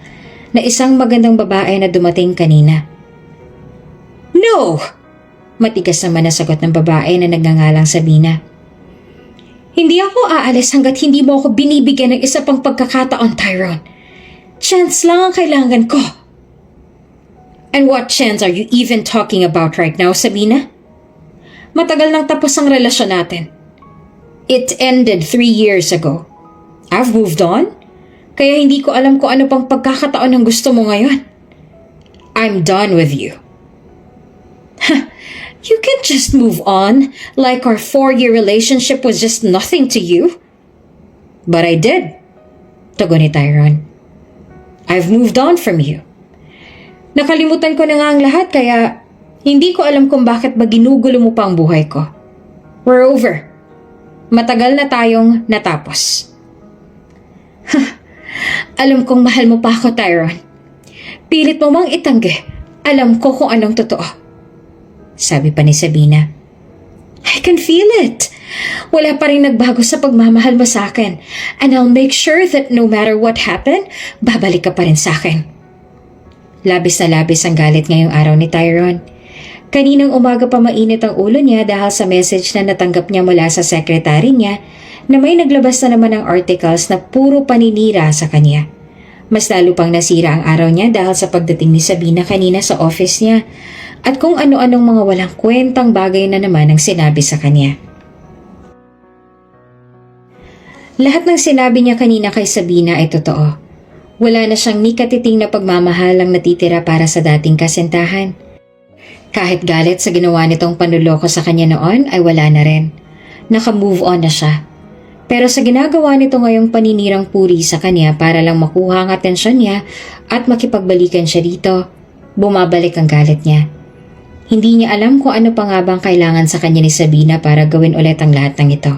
na isang magandang babae na dumating kanina. No! Matigas naman na sagot ng babae na nagngangalang Sabina. Hindi ako aalis hanggat hindi mo ako binibigyan ng isa pang pagkakataon, Tyrone. Chance lang ang kailangan ko. And what chance are you even talking about right now, Sabina? Matagal nang tapos ang relasyon natin. It ended 3 years ago. I've moved on. Kaya hindi ko alam kung ano pang pagkakataon ang gusto mo ngayon. I'm done with you. You can't just move on like our 4-year relationship was just nothing to you. But I did. Tugon ni Tyrone. I've moved on from you. Nakalimutan ko na nga ang lahat kaya hindi ko alam kung bakit ba ginugulo mo pa ang buhay ko. We're over. Matagal na tayong natapos. Alam kong mahal mo pa ako, Tyrone. Pilit mo mang itanggi. Alam ko kung anong totoo. Sabi pa ni Sabina. I can feel it. Wala pa rin nagbago sa pagmamahal mo sa akin. And I'll make sure that no matter what happened, babalik ka pa rin sa akin. Labis na labis ang galit ngayong araw ni Tyrone. Kaninang umaga pa mainit ang ulo niya dahil sa message na natanggap niya mula sa sekretary niya na may naglabas na naman ng articles na puro paninira sa kanya. Mas lalo pang nasira ang araw niya dahil sa pagdating ni Sabina kanina sa office niya at kung ano-anong mga walang kwentang bagay na naman ang sinabi sa kanya. Lahat ng sinabi niya kanina kay Sabina ay totoo. Wala na siyang ni katiting na pagmamahal ang natitira para sa dating kasintahan. Kahit galit sa ginawa nitong panluloko sa kanya noon ay wala na rin. Naka-move on na siya. Pero sa ginagawa nito ngayong paninirang puri sa kanya para lang makuha ang atensyon niya at makipagbalikan siya dito, bumabalik ang galit niya. Hindi niya alam kung ano pa nga bang kailangan sa kanya ni Sabina para gawin ulit ang lahat ng ito.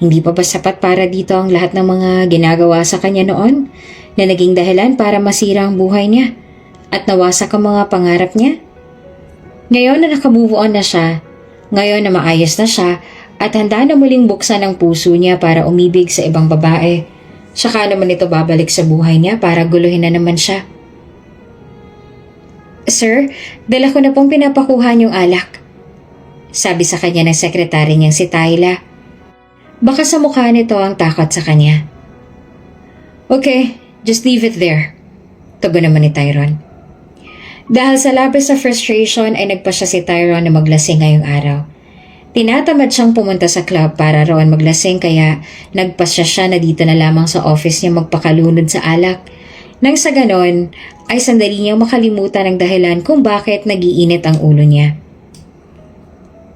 Hindi pa ba sapat para dito ang lahat ng mga ginagawa sa kanya noon na naging dahilan para masira ang buhay niya at nawasak ang mga pangarap niya? Ngayon na nakamove on na siya, ngayon na maayos na siya at handa na muling buksan ang puso niya para umibig sa ibang babae, saka naman ito babalik sa buhay niya para guluhin na naman siya. Sir, dala ko na pong pinapakuha niyong alak. sabi sa kanya ng sekretary niyang si Tyla. Baka sa mukha nito ang takot sa kanya. Okay, just leave it there, tugon naman ni Tyrone. Dahil sa labis na frustration ay nagpa siya si Tyrone na maglasing ngayong araw. Tinatamad siyang pumunta sa club para roon maglasing kaya nagpasya siya na dito na lamang sa office niya magpakalunod sa alak. Nang sa ganon ay sandali niyang makalimutan ang dahilan kung bakit nagiinit ang ulo niya.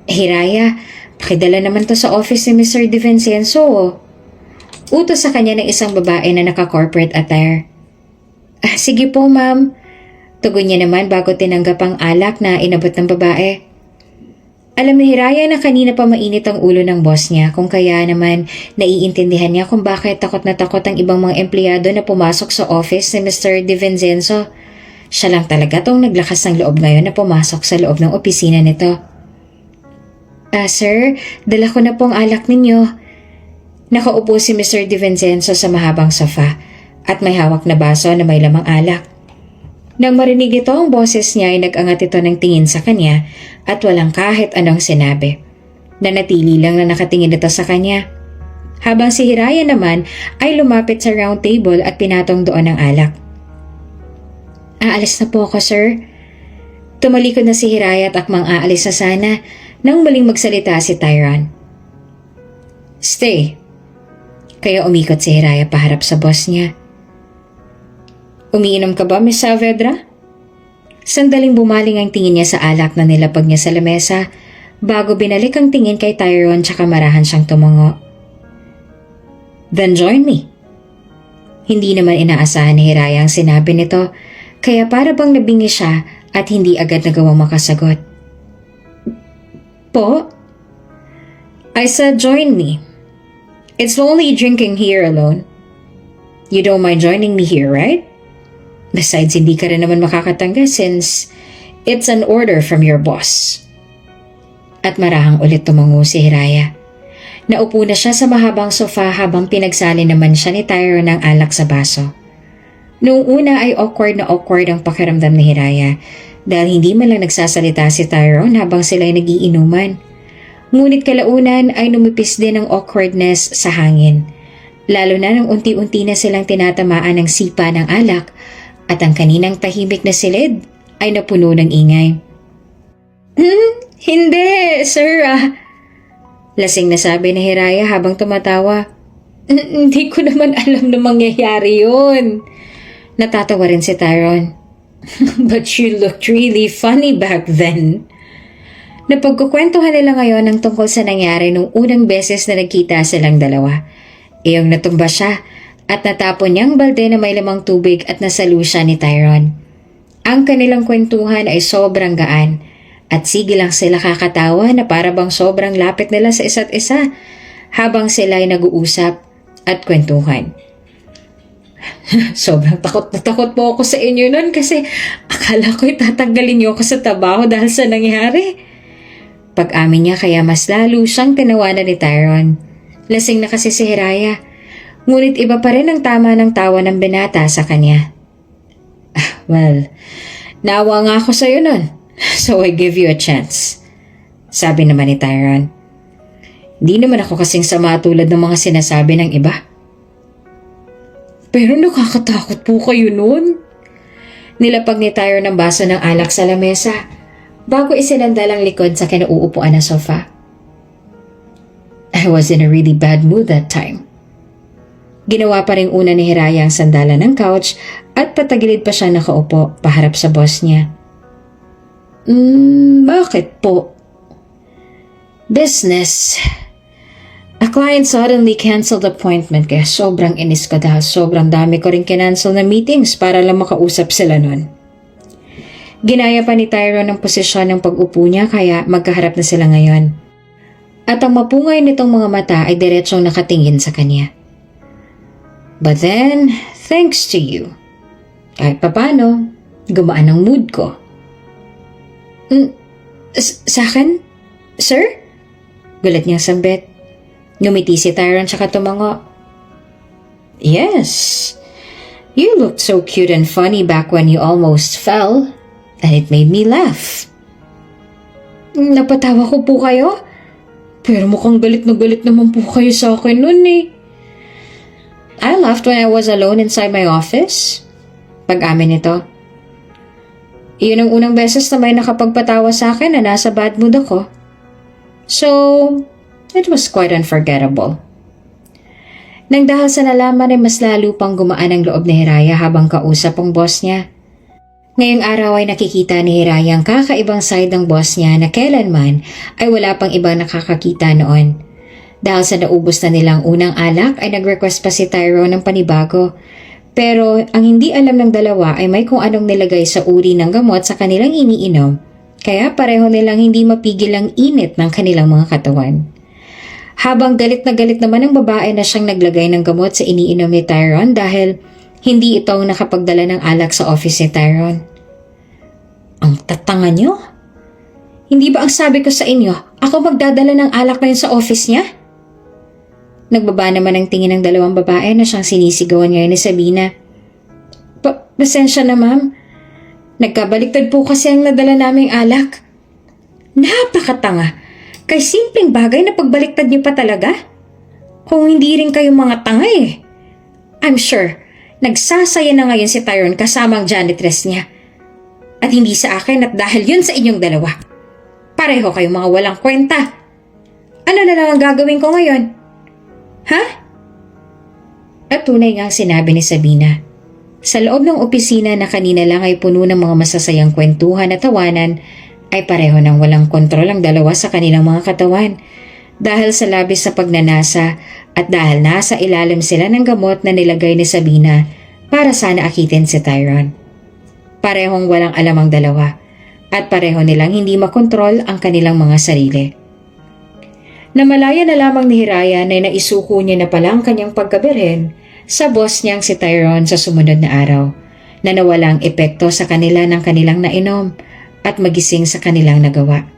Hiraya, pakidala naman to sa office ni Mr. De Vincenzo. Utos sa kanya ng isang babae na naka-corporate attire. Sige po ma'am. Tugon niya naman bago tinanggap ang alak na inabot ng babae. Alam ni Hiraya na kanina pa mainit ang ulo ng boss niya kung kaya naman naiintindihan niya kung bakit takot na takot ang ibang mga empleyado na pumasok sa office ni Mr. De Vincenzo. Siya lang talaga tong naglakas ng loob ngayon na pumasok sa loob ng opisina nito. Sir, dala ko na pong alak ninyo. Nakaupo si Mr. De Vincenzo sa mahabang sofa at may hawak na baso na may lamang alak. Nang marinig ito ang boses niya ay nag-angat ito ng tingin sa kanya at walang kahit anong sinabi. Nanatili lang na nakatingin ito sa kanya. Habang si Hiraya naman ay lumapit sa round table at pinatong doon ang alak. Aalis na po ako, sir. Tumalikod na si Hiraya at akmang aalis na sana nang muling magsalita si Tyrone. Stay. Kaya umikot si Hiraya paharap sa boss niya. Umiinom ka ba, Miss Saavedra? Sandaling bumaling ang tingin niya sa alak na nilapag niya sa lamesa bago binalik ang tingin kay Tyrone tsaka marahan siyang tumango. Then join me. Hindi naman inaasahan ni Hiraya ang sinabi nito kaya para bang nabingi siya at hindi agad nagawang makasagot. Po? I said join me. It's only drinking here alone. You don't mind joining me here, right? Besides, hindi ka rin naman makakatangga since it's an order from your boss. At marahang ulit tumango si Hiraya. Naupo na siya sa mahabang sofa habang pinagsali naman siya ni Tyrone ng alak sa baso. Noong una ay awkward ang pakiramdam ni Hiraya dahil hindi man lang nagsasalita si Tyrone habang sila ay nagiinuman. Ngunit kalaunan ay numipis din ang awkwardness sa hangin. Lalo na nang unti-unti na silang tinatamaan ng sipa ng alak at ang kaninang tahimik na silid ay napuno ng ingay. Hindi, sir. Lasing na sabi ni Hiraya habang tumatawa. Hindi ko naman alam na mangyayari yun. Natatawa rin si Tyrone. But you looked really funny back then. Napagkukwentuhan nila ngayon ang tungkol sa nangyari nung unang beses na nagkita silang dalawa. Iyong natumba siya at natapon niyang balde na may lamang tubig at nasalo siya ni Tyrone. Ang kanilang kwentuhan ay sobrang gaan at sige lang sila kakatawa na para bang sobrang lapit nila sa isa't isa habang sila ay nag-uusap at kwentuhan. Sobrang takot na takot po ako sa inyo nun kasi akala ko itatanggalin niyo ako sa trabaho dahil sa nangyari. Pag-amin niya kaya mas lalo siyang tinawanan ni Tyrone. Lasing na kasi si Hiraya. Ngunit iba pa rin ang tama ng tawa ng binata sa kanya. Well, naawa nga ako sa'yo nun. So I give you a chance. Sabi naman ni Tyrone. Hindi naman ako kasing sama tulad ng mga sinasabi ng iba. Pero nakakatakot po kayo nun. Nilapag ni Tyrone ang baso ng alak sa lamesa bago isinandal ang likod sa kinauupuan na sofa. I was in a really bad mood that time. Ginawa pa rin una ni Hiraya ang sandalan ng couch at patagilid pa siya nakaupo paharap sa boss niya. Bakit po? Business. A client suddenly canceled appointment kaya sobrang inis ko dahil sobrang dami ko rin kinancel na meetings para lang makausap sila nun. Ginaya pa ni Tyrone ang posisyon ng pag-upo niya kaya magkaharap na sila ngayon. At ang mapungay nitong mga mata ay diretsong nakatingin sa kanya. But then, thanks to you, kahit papano, gumaan ang mood ko. Sa akin? Sir? Gulat niyang sambit. Ngumiti si Tyrone tsaka tumango. Yes, you looked so cute and funny back when you almost fell, and it made me laugh. Napatawa ko po kayo? Pero mukhang galit na galit naman po kayo sa akin nun eh. I laughed when I was alone inside my office. Pag-amin nito. Iyon ang unang beses na may nakapagpatawa sa akin na nasa bad mood ako. So, it was quite unforgettable. Nang dahil sa nalaman ay mas lalo pang gumaan ang loob ni Hiraya habang kausap ang boss niya. Ngayong araw ay nakikita ni Hiraya ang kakaibang side ng boss niya na kailanman ay wala pang ibang nakakakita noon. Dahil sa naubos na nilang unang alak ay nag-request pa si Tyrone ng panibago. Pero ang hindi alam ng dalawa ay may kung anong nilagay sa uri ng gamot sa kanilang iniinom. Kaya pareho nilang hindi mapigil ang init ng kanilang mga katawan. Habang galit naman ang babae na siyang naglagay ng gamot sa iniinom ni Tyrone dahil hindi ito ang nakapagdala ng alak sa office ni Tyrone. Ang tatanga niyo? Hindi ba ang sabi ko sa inyo, ako magdadala ng alak na yun sa office niya? Nagbaba naman ang tingin ng dalawang babae na siyang sinisigawan ngayon ni Sabina. Pasensya na ma'am. Nagkabaliktad po kasi ang nadala naming alak. Napakatanga. Kay simpleng bagay na pagbaliktad niyo pa talaga? Kung hindi rin kayo mga tanga eh. I'm sure, nagsasaya na ngayon si Tyrone kasama ang janitress niya. At hindi sa akin at dahil yun sa inyong dalawa. Pareho kayong mga walang kwenta. Ano na lang ang gagawin ko ngayon? Ha? At tunay nga sinabi ni Sabina. Sa loob ng opisina na kanina lang ay puno ng mga masasayang kwentuhan at tawanan, ay pareho ng walang kontrol ang dalawa sa kanilang mga katawan. Dahil sa labis sa pagnanasa at dahil nasa ilalim sila ng gamot na nilagay ni Sabina para sana akitin si Tyrone. Parehong walang alam ang dalawa at pareho nilang hindi makontrol ang kanilang mga sarili. Namalaya na lamang ni Hiraya na naisuko niya na pala ang kanyang pagkabirhen sa boss niyang si Tyrone sa sumunod na araw na nawalang epekto sa kanila ng kanilang nainom at magising sa kanilang nagawa.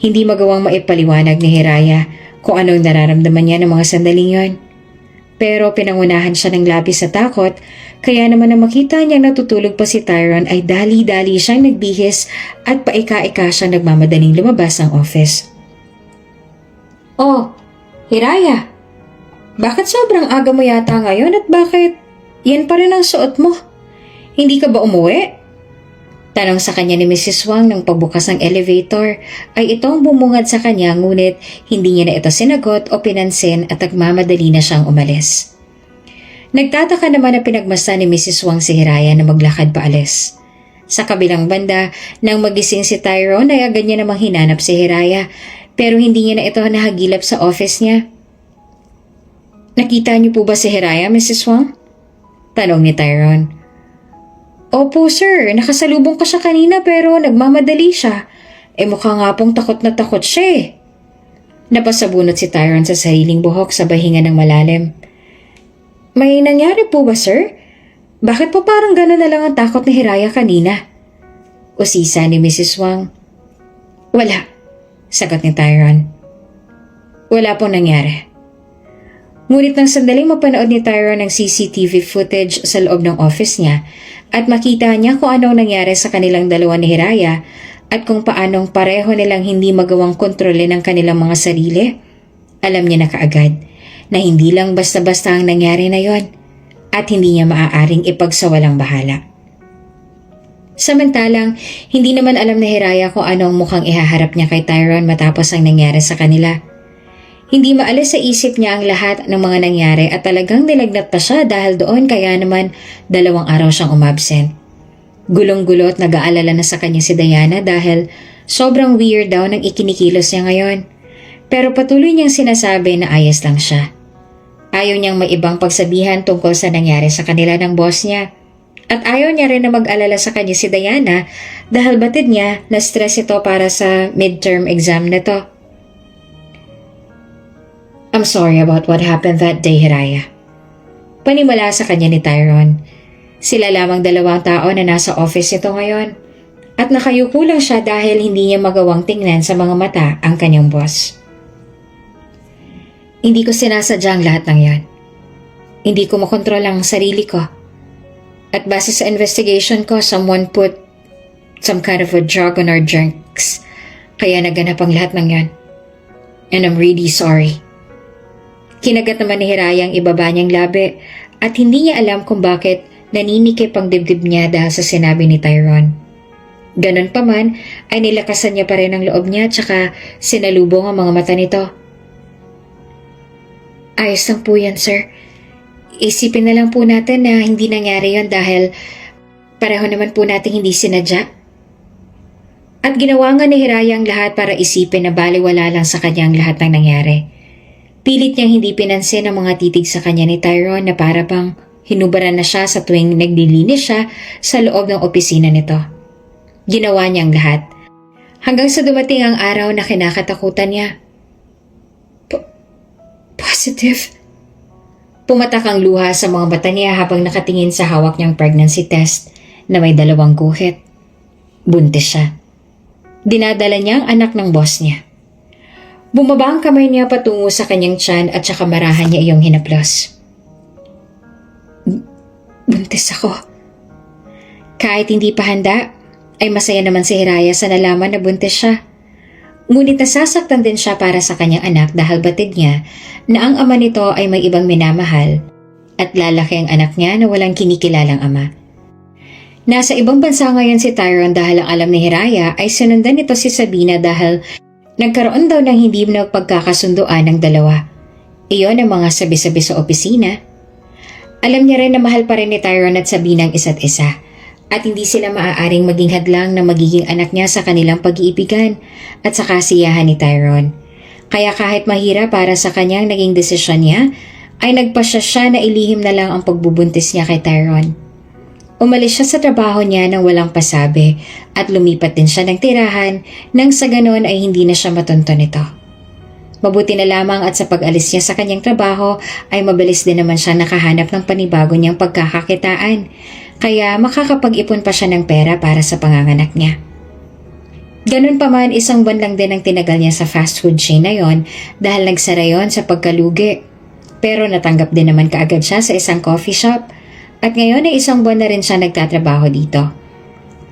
Hindi magawang maipaliwanag ni Hiraya kung anong nararamdaman niya ng mga sandaling yon. Pero pinangunahan siya ng labis sa takot kaya naman na makita niyang natutulog pa si Tyrone ay dali-dali siyang nagbihis at paika-ika siyang nagmamadaling lumabas ng office. Oh, Hiraya, bakit sobrang aga mo yata ngayon at bakit yan pa rin ang suot mo? Hindi ka ba umuwi? Tanong sa kanya ni Mrs. Wang nang pagbukas ng elevator ay itong bumungad sa kanya ngunit hindi niya na ito sinagot o pinansin at nagmamadali na siyang umalis. Nagtataka naman na pinagmasdan ni Mrs. Wang si Hiraya na maglakad paalis. Sa kabilang banda, nang magising si Tyrone ay agad niya namang hinanap si Hiraya pero hindi niya na ito nahagilap sa office niya. Nakita niyo po ba si Hiraya, Mrs. Wang? Tanong ni Tyrone. Opo sir, nakasalubong ko siya kanina pero nagmamadali siya. Mukha nga pong takot na takot siya eh. Napasabunot si Tyrone sa sariling buhok sabay hinga ng malalim. May nangyari po ba sir? Bakit po parang gano'n na lang ang takot ni Hiraya kanina? Usisa ni Mrs. Wang. Wala, sagot ni Tyrone. Wala pong nangyari. Ngunit nang sandaling mapanood ni Tyrone ng CCTV footage sa loob ng office niya at makita niya kung anong nangyari sa kanilang dalawa ni Hiraya at kung paanong pareho nilang hindi magawang kontrolin ang kanilang mga sarili, alam niya na kaagad na hindi lang basta-basta ang nangyari na yon at hindi niya maaaring ipagsawalang bahala. Samantalang, hindi naman alam ni Hiraya kung anong mukhang ihaharap niya kay Tyrone matapos ang nangyari sa kanila. Hindi maalis sa isip niya ang lahat ng mga nangyari at talagang nilagnat pa siya dahil doon kaya naman 2 araw siyang umabsent. Gulong-gulo at nag-aalala na sa kanya si Diana dahil sobrang weird daw ng ikinikilos niya ngayon. Pero patuloy niyang sinasabi na ayos lang siya. Ayaw niyang may ibang pagsabihan tungkol sa nangyari sa kanila ng boss niya. At ayaw niya rin na mag-alala sa kanya si Diana dahil batid niya na stress ito para sa midterm exam nito. I'm sorry about what happened that day, Hiraya. Panimula sa kanya ni Tyrone. Sila lamang 2 tao na nasa office ito ngayon. At nakayuko lang siya dahil hindi niya magawang tingnan sa mga mata ang kanyang boss. Hindi ko sinasadya ang lahat ng yan. Hindi ko makontrol ang sarili ko. At base sa investigation ko, someone put some kind of a drug on our drinks Kaya naganap ang lahat ng yan. And I'm really sorry. Kinagat naman ni Hiraya ang ibaba niyang labi at hindi niya alam kung bakit naninikip ang dibdib niya dahil sa sinabi ni Tyrone. Ganon pa man ay nilakasan niya pa rin ang loob niya tsaka sinalubong ang mga mata nito. Ayos lang po yan, sir. Isipin na lang po natin na hindi nangyari yon dahil pareho naman po natin hindi sinadya. At ginawa nga ni Hiraya ang lahat para isipin na baliwala lang sa kanya ang lahat ng nangyari. Pilit niyang hindi pinansin ang mga titig sa kanya ni Tyrone na para bang hinubaran na siya sa tuwing naglilinis siya sa loob ng opisina nito. Ginawa niya ang lahat. Hanggang sa dumating ang araw na kinakatakutan niya. Positive. Pumatak ang luha sa mga mata niya habang nakatingin sa hawak niyang pregnancy test na may 2 guhit. Buntis siya. Dinadala niya ang anak ng boss niya. Bumaba ang kamay niya patungo sa kanyang tiyan at saka marahan niya iyong hinaplos. Buntis ako. Kahit hindi pa handa, ay masaya naman si Hiraya sa nalaman na buntis siya. Ngunit nasasaktan din siya para sa kanyang anak dahil batid niya na ang ama nito ay may ibang minamahal at lalaki ang anak niya na walang kinikilalang ama. Nasa ibang bansa ngayon si Tyrone dahil ang alam ni Hiraya ay sinundan nito si Sabina dahil nagkaroon daw ng hindi pagkakasunduan ng dalawa. Iyon ang mga sabi-sabi sa opisina. Alam niya rin na mahal pa rin ni Tyrone at Sabina ang isa't isa at hindi sila maaaring maging hadlang na magiging anak niya sa kanilang pag-iibigan at sa kasiyahan ni Tyrone. Kaya kahit mahirap para sa kanyang naging desisyon niya, ay nagpasya siya na ilihim na lang ang pagbubuntis niya kay Tyrone. Umalis siya sa trabaho niya nang walang pasabi at lumipat din siya ng tirahan nang sa ganon ay hindi na siya matunto nito. Mabuti na lamang at sa pag-alis niya sa kanyang trabaho ay mabilis din naman siya nakahanap ng panibago niyang pagkakakitaan kaya makakapag-ipon pa siya ng pera para sa panganganak niya. Ganun pa man, 1 buwan lang din ang tinagal niya sa fast food chain na yon dahil nagsara yon sa pagkalugi. Pero natanggap din naman kaagad siya sa isang coffee shop at ngayon ay 1 buwan na rin siya nagtatrabaho dito.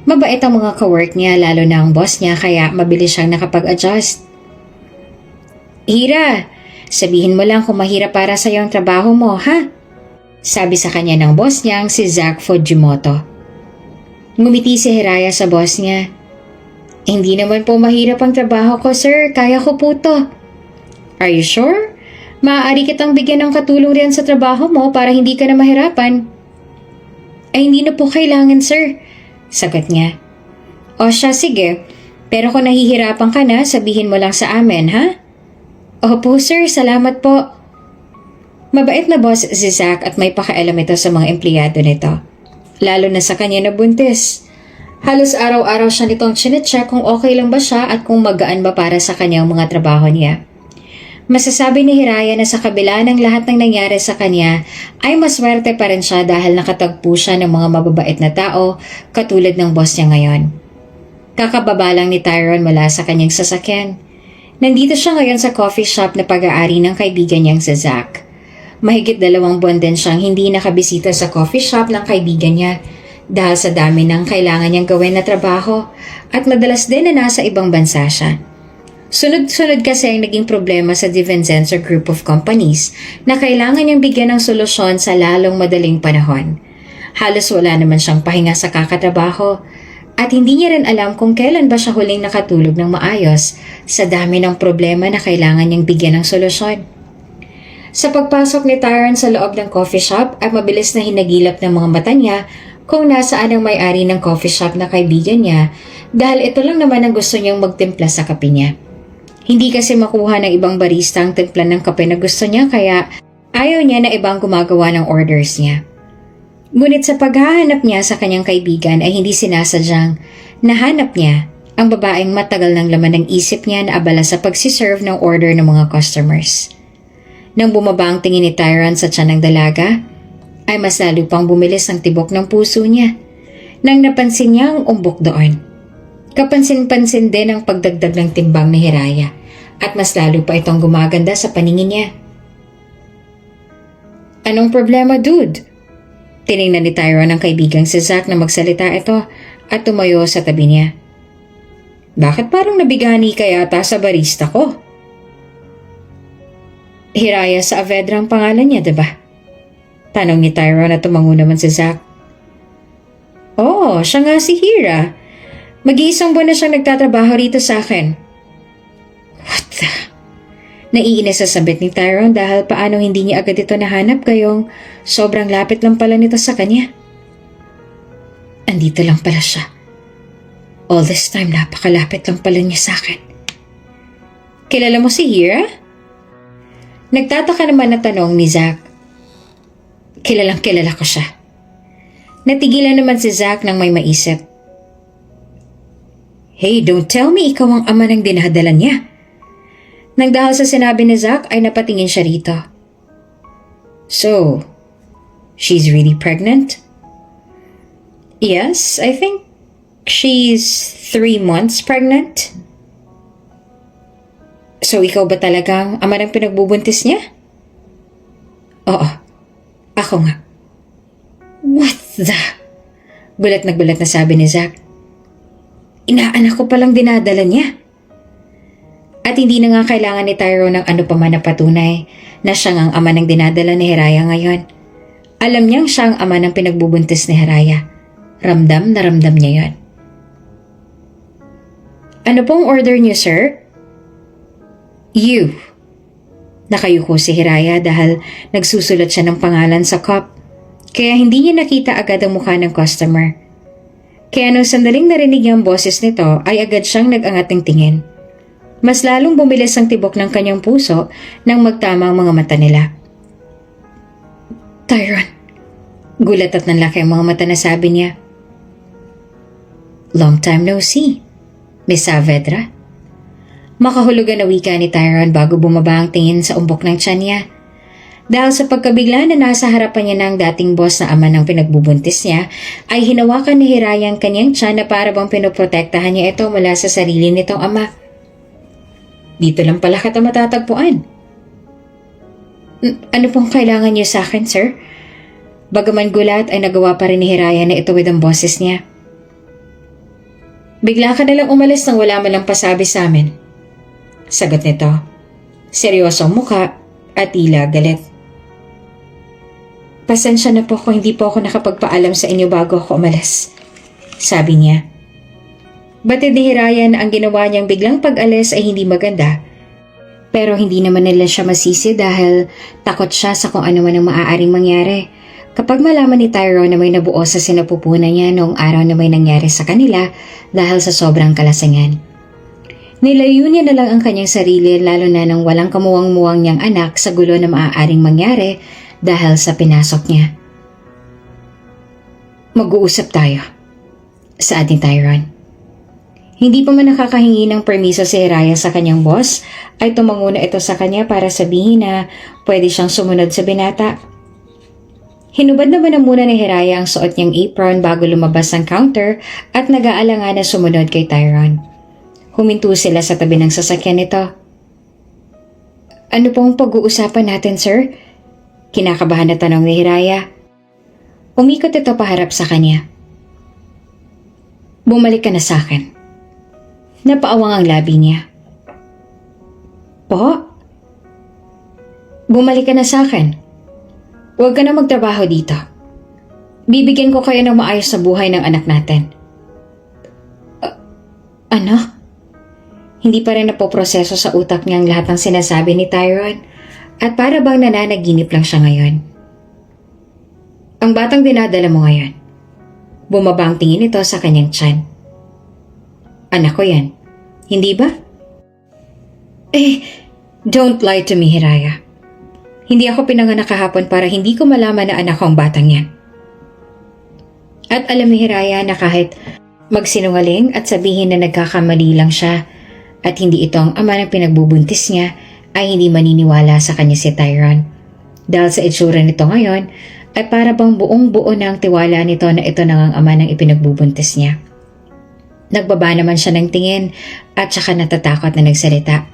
Mabait ang mga kawork niya lalo na ang boss niya kaya mabilis siyang nakapag-adjust. Hira, sabihin mo lang kung mahirap para sa iyo ang trabaho mo, ha? Sabi sa kanya ng boss niyang si Zack Fujimoto. Ngumiti si Hiraya sa boss niya. Hindi naman po mahirap ang trabaho ko, sir. Kaya ko po to. Are you sure? Maaari kitang bigyan ng katulong riyan sa trabaho mo para hindi ka na mahirapan. Ay hindi na po kailangan, sir. Sagot niya. O siya, sige. Pero kung nahihirapan ka na, sabihin mo lang sa amin, ha? Opo, sir. Salamat po. Mabait na boss si Zack at may pakialam ito sa mga empleyado nito. Lalo na sa kanya na buntis. Halos araw-araw siya nitong chinecheck kung okay lang ba siya at kung magaan ba para sa kanyang mga trabaho niya. Masasabi ni Hiraya na sa kabila ng lahat ng nangyari sa kanya ay maswerte pa rin siya dahil nakatagpo siya ng mga mababait na tao katulad ng boss niya ngayon. Kakababa lang ni Tyrone mula sa kanyang sasakyan. Nandito siya ngayon sa coffee shop na pag-aari ng kaibigan niyang si Zack. Mahigit 2 buwan din siyang hindi nakabisita sa coffee shop ng kaibigan niya dahil sa dami ng kailangan niyang gawin na trabaho at madalas din na nasa ibang bansa siya. Sunod-sunod kasi ang naging problema sa DiVincenzo Group of Companies na kailangan niyang bigyan ng solusyon sa lalong madaling panahon. Halos wala naman siyang pahinga sa kakatrabaho at hindi niya rin alam kung kailan ba siya huling nakatulog ng maayos sa dami ng problema na kailangan niyang bigyan ng solusyon. Sa pagpasok ni Tyrone sa loob ng coffee shop ay mabilis na hinagilap ng mga mata niya kung nasaan ang may-ari ng coffee shop na kaibigan niya dahil ito lang naman ang gusto niyang magtimpla sa kape niya. Hindi kasi makuha ng ibang barista ang timpla ng kape na gusto niya kaya ayaw niya na ibang gumagawa ng orders niya. Ngunit sa paghahanap niya sa kanyang kaibigan ay hindi sinasadyang nahanap niya ang babaeng matagal ng laman ng isip niya na abala sa pagsiserve ng order ng mga customers. Nang bumaba ang tingin ni Tyrone sa tiyan ng dalaga, ay mas lalo pang bumilis ang tibok ng puso niya nang napansin niya ang umbok doon. Kapansin-pansin din ang pagdagdag ng timbang ni Hiraya at mas lalo pa itong gumaganda sa paningin niya. Anong problema, dude? Tiningnan ni Tyrone ang kaibigang si Zack na magsalita ito at tumayo sa tabi niya. Bakit parang nabigani ka yata sa barista ko? Hiraya Saavedra ang pangalan niya, diba? Tanong ni Tyrone at tumango naman si Zack. Oo, siya nga si Hira. Mag-iisang buwan na siyang nagtatrabaho rito sa akin. What the? Naiinis sa sabit ni Tyrone dahil paano hindi niya agad ito nahanap gayong sobrang lapit lang pala nito sa kanya. Andito lang pala siya. All this time, napakalapit lang pala niya sa akin. Kilala mo si Hira? Nagtataka naman na tanong ni Zack. Kilalang kilala ko siya. Natigilan naman si Zack nang may maisip. Hey, don't tell me ikaw ang ama ng dinadala niya. Nang dahil sa sinabi ni Zack ay napatingin siya rito. So, she's really pregnant? Yes, I think she's 3 months pregnant. So, ikaw ba talagang ama ng pinagbubuntis niya? Oo, ako nga. What the? Gulat na sabi ni Zack. Inaanak ko palang dinadala niya. At hindi na nga kailangan ni Tyrone ng ano pa man na patunay na siya ang ama ng dinadala ni Hiraya ngayon. Alam niyang siya ang ama ng pinagbubuntis ni Hiraya. Ramdam na ramdam niya yon. Ano pong order niyo, sir? You. Nakayuko si Hiraya dahil nagsusulat siya ng pangalan sa cup. Kaya hindi niya nakita agad ang mukha ng customer. Kaya nung sandaling narinig niya ang boses nito ay agad siyang nag-angat ng tingin. Mas lalong bumilis ang tibok ng kanyang puso nang magtama ang mga mata nila. Tyrone. Gulat at nanlaki ang mga mata na sabi niya. Long time no see, Miss Saavedra. Makahulugan na wika ni Tyrone bago bumaba ang tingin sa umbok ng tiyan niya. Dahil sa pagkabigla na nasa harapan niya ng dating boss na ama ng pinagbubuntis niya, ay hinawakan ni Hiraya ang kanyang tiyan na para bang pinoprotektahan niya ito mula sa sarili nitong ama. Dito lang pala kita matatagpuan. Ano pong kailangan niyo sa akin, sir? Bagaman gulat ay nagawa pa rin ni Hiraya na ituwid ang boses niya. Bigla ka nalang umalis nang wala man lang pasabi sa amin. Sagot nito. Seryosong muka at tila galit. Pasensya na po kung hindi po ako nakapagpaalam sa inyo bago ako umalis. Sabi niya. Batid ni Hiraya na ang ginawa niyang biglang pag-alis ay hindi maganda. Pero hindi naman nila siya masisi dahil takot siya sa kung ano man ang maaaring mangyari. Kapag malaman ni Tyrone na may nabuo sa sinapupunan niya noong araw na may nangyari sa kanila dahil sa sobrang kalasingan. Nilayo niya na lang ang kanyang sarili lalo na nang walang kamuwang-muwang niyang anak sa gulo na maaaring mangyari dahil sa pinasok niya. Mag-uusap tayo. Saad ni Tyrone. Hindi pa man nakakahingi ng permiso si Hiraya sa kanyang boss, ay tumango na ito sa kanya para sabihin na pwede siyang sumunod sa binata. Hinubad naman na muna ni Hiraya ang suot niyang apron bago lumabas ang counter at nag-aalangan na sumunod kay Tyrone. Huminto sila sa tabi ng sasakyan nito. Ano pong pag-uusapan natin, sir? Kinakabahan na tanong ni Hiraya. Umikot ito paharap sa kanya. Bumalik ka na sa akin. Napaawang ang labi niya. Po? Bumalik ka na sa akin. Huwag ka na magtrabaho dito. Bibigyan ko kayo ng maayos sa buhay ng anak natin. Ano? Hindi pa rin napoproseso sa utak niya ang lahat ng sinasabi ni Tyrone at para bang nananaginip lang siya ngayon. Ang batang dinadala mo ngayon. Bumaba ang tingin nito sa kanyang tiyan. Anak ko yan. Hindi ba? Don't lie to me, Hiraya. Hindi ako pinanganak kahapon para hindi ko malaman na anak ko ang batang yan. At alam ni Hiraya na kahit magsinungaling at sabihin na nagkakamali lang siya at hindi ito ang ama ng pinagbubuntis niya, ay hindi maniniwala sa kanya si Tyrone. Dahil sa itsura nito ngayon, ay para bang buong buo na ang tiwala nito na ito na ang ama ng ipinagbubuntis niya. Nagbaba naman siya ng tingin at saka natatakot na nagsalita.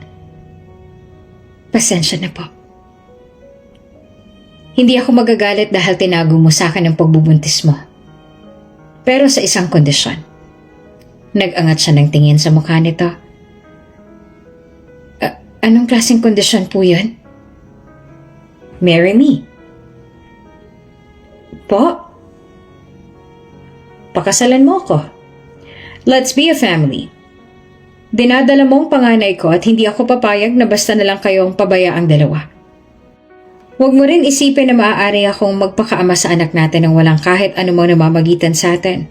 Pasensya na po. Hindi ako magagalit dahil tinago mo sa akin ang pagbubuntis mo. Pero sa isang kondisyon. Nag-angat siya ng tingin sa mukha nito. Anong klaseng kondisyon po yun? Marry me. Po? Pakasalan mo ako. Let's be a family. Dinadala mo ang panganay ko at hindi ako papayag na basta na lang kayong pabayaang dalawa. Huwag mo rin isipin na maaari akong magpakaama sa anak natin nang walang kahit anumang namamagitan sa atin.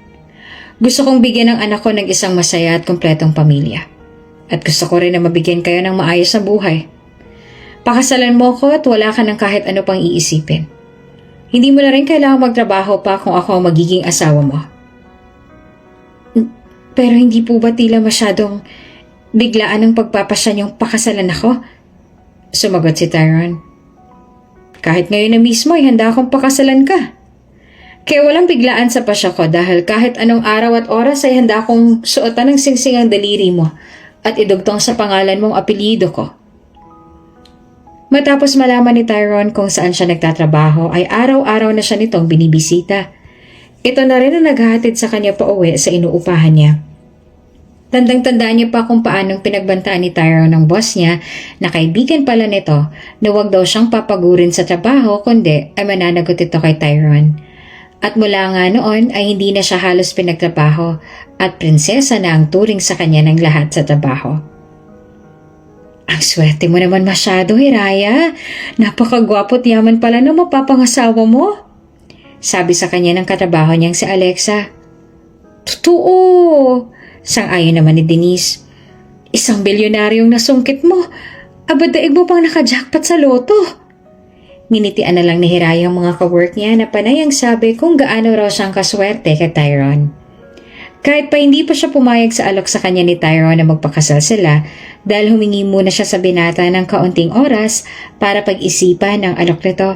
Gusto kong bigyan ng anak ko ng isang masaya at kumpletong pamilya. At gusto ko rin na mabigyan kayo ng maayos na buhay. Pakasalan mo ko at wala ka ng kahit ano pang iisipin. Hindi mo na rin kailangang magtrabaho pa kung ako ang magiging asawa mo. Pero hindi po ba tila masyadong biglaan ang pagpapasya niyong pakasalan ako? Sumagot si Tyrone. Kahit ngayon na mismo ay handa akong pakasalan ka. Kaya walang biglaan sa pasya ko dahil kahit anong araw at oras ay handa akong suotan ng singsing ang daliri mo at idugtong sa pangalan mong apelyido ko. Matapos malaman ni Tyrone kung saan siya nagtatrabaho ay araw-araw na siya nitong binibisita. Ito na rin ang naghahatid sa kanya pauwi sa inuupahan niya. Tandang-tandaan niya pa kung paanong pinagbantaan ni Tyrone ng boss niya na kaibigan pala nito na huwag daw siyang papagurin sa trabaho kundi ay mananagot ito kay Tyrone. At mula nga noon ay hindi na siya halos pinagtrabaho at prinsesa na ang turing sa kanya ng lahat sa trabaho. Ang swerte mo naman masyado, Hiraya. Napakagwapo at yaman pala na mapapangasawa mo. Sabi sa kanya ng katrabaho niyang si Alexa. Totoo. Sang-ayon naman ni Denise. Isang bilyonaryong nasungkit mo. Abadaig mo pang nakajackpot sa loto. Nginitian na lang ni Hiraya ang mga kawork niya na panay ang sabi kung gaano raw siyang kaswerte kay Tyrone. Kahit pa hindi pa siya pumayag sa alok sa kanya ni Tyrone na magpakasal sila dahil humingi muna siya sa binata ng kaunting oras para pag-isipan ng alok nito.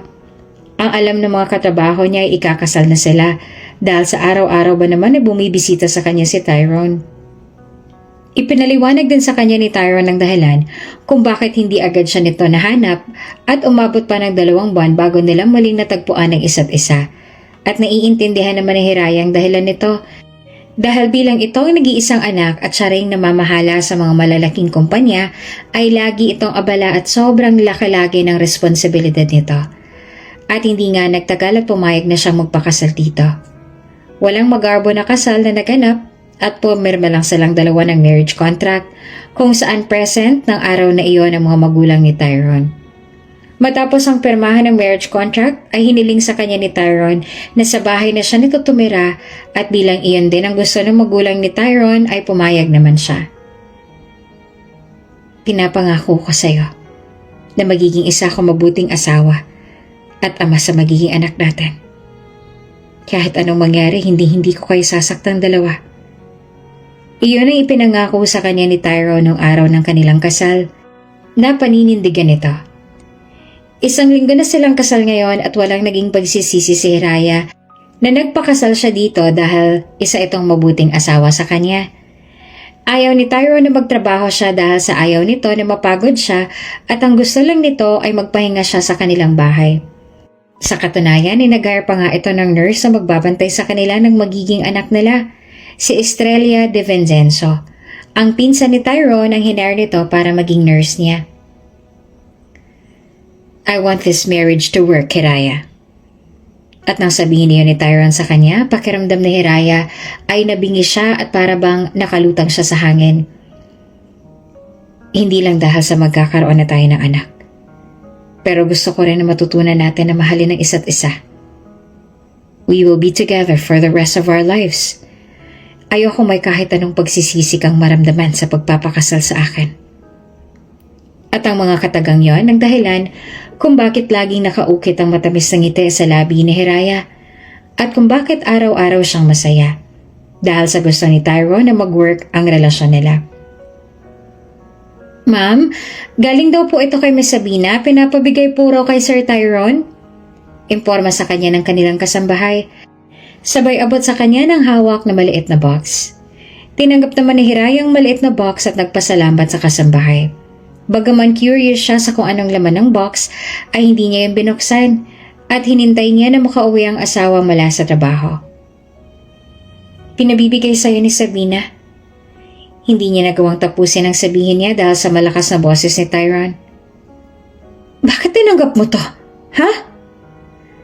Ang alam ng mga katrabaho niya ay ikakasal na sila dahil sa araw-araw ba naman na bumibisita sa kanya si Tyrone. Ipinaliwanag din sa kanya ni Tyrone ang dahilan kung bakit hindi agad siya nito nahanap at umabot pa ng 2 buwan bago nilang muling natagpuan ng isa't isa. At naiintindihan naman ni Hiraya ang dahilan nito dahil bilang ito ang nag-iisang anak at siya ring namamahala sa mga malalaking kumpanya ay lagi itong abala at sobrang laki-lagi ng responsibilidad nito. At hindi nga nagtagal at pumayag na siyang magpakasal dito. Walang magarbo na kasal na naganap at pumirma lang silang dalawa ng marriage contract kung saan present ng araw na iyon ang mga magulang ni Tyrone. Matapos ang pirmahan ng marriage contract ay hiniling sa kanya ni Tyrone na sa bahay na siya nito tumira at bilang iyon din ang gusto ng magulang ni Tyrone ay pumayag naman siya. Pinapangako ko sa iyo na magiging isa akong mabuting asawa at ama sa magiging anak natin. Kahit anong mangyari, hindi ko kayo sasaktang dalawa. Iyon ang ipinangako sa kanya ni Tyrone noong araw ng kanilang kasal na paninindigan nito. Isang linggo na silang kasal ngayon at walang naging pagsisisi si Hiraya na nagpakasal siya dito dahil isa itong mabuting asawa sa kanya. Ayaw ni Tyrone na magtrabaho siya dahil sa ayaw nito na mapagod siya at ang gusto lang nito ay magpahinga siya sa kanilang bahay. Sa katunayan ay nag-hire pa nga ito ng nurse na magbabantay sa kanila ng magiging anak nila, si Estrella de Vincenzo. Ang pinsan ni Tyrone ang hinire nito para maging nurse niya. I want this marriage to work, Hiraya. At nang sabihin niyo ni Tyrone sa kanya, pakiramdam ni Hiraya ay nabingi siya at para bang nakalutang siya sa hangin. Hindi lang dahil sa magkakaroon na tayo ng anak. Pero gusto ko rin na matutunan natin na mahalin ang isa't isa. We will be together for the rest of our lives. Ayoko may kahit anong pagsisisi kang maramdaman sa pagpapakasal sa akin. At ang mga katagang yon ang dahilan kung bakit laging nakaukit ang matamis na ngiti sa labi ni Hiraya at kung bakit araw-araw siyang masaya dahil sa gusto ni Tyrone na mag-work ang relasyon nila. Ma'am, galing daw po ito kay Miss Sabina, pinapabigay po raw kay Sir Tyrone. Imporma sa kanya ng kanilang kasambahay. Sabay abot sa kanya ng hawak na maliit na box. Tinanggap naman ni Hiraya ang maliit na box at nagpasalamat sa kasambahay. Bagaman curious siya sa kung anong laman ng box, ay hindi niya yung binuksan at hinintay niya na makauwi ang asawa mula sa trabaho. Pinabibigay sa'yo ni Sabina. Hindi niya nagawang tapusin ang sabihin niya dahil sa malakas na boses ni Tyrone. Bakit tinanggap mo to? Ha?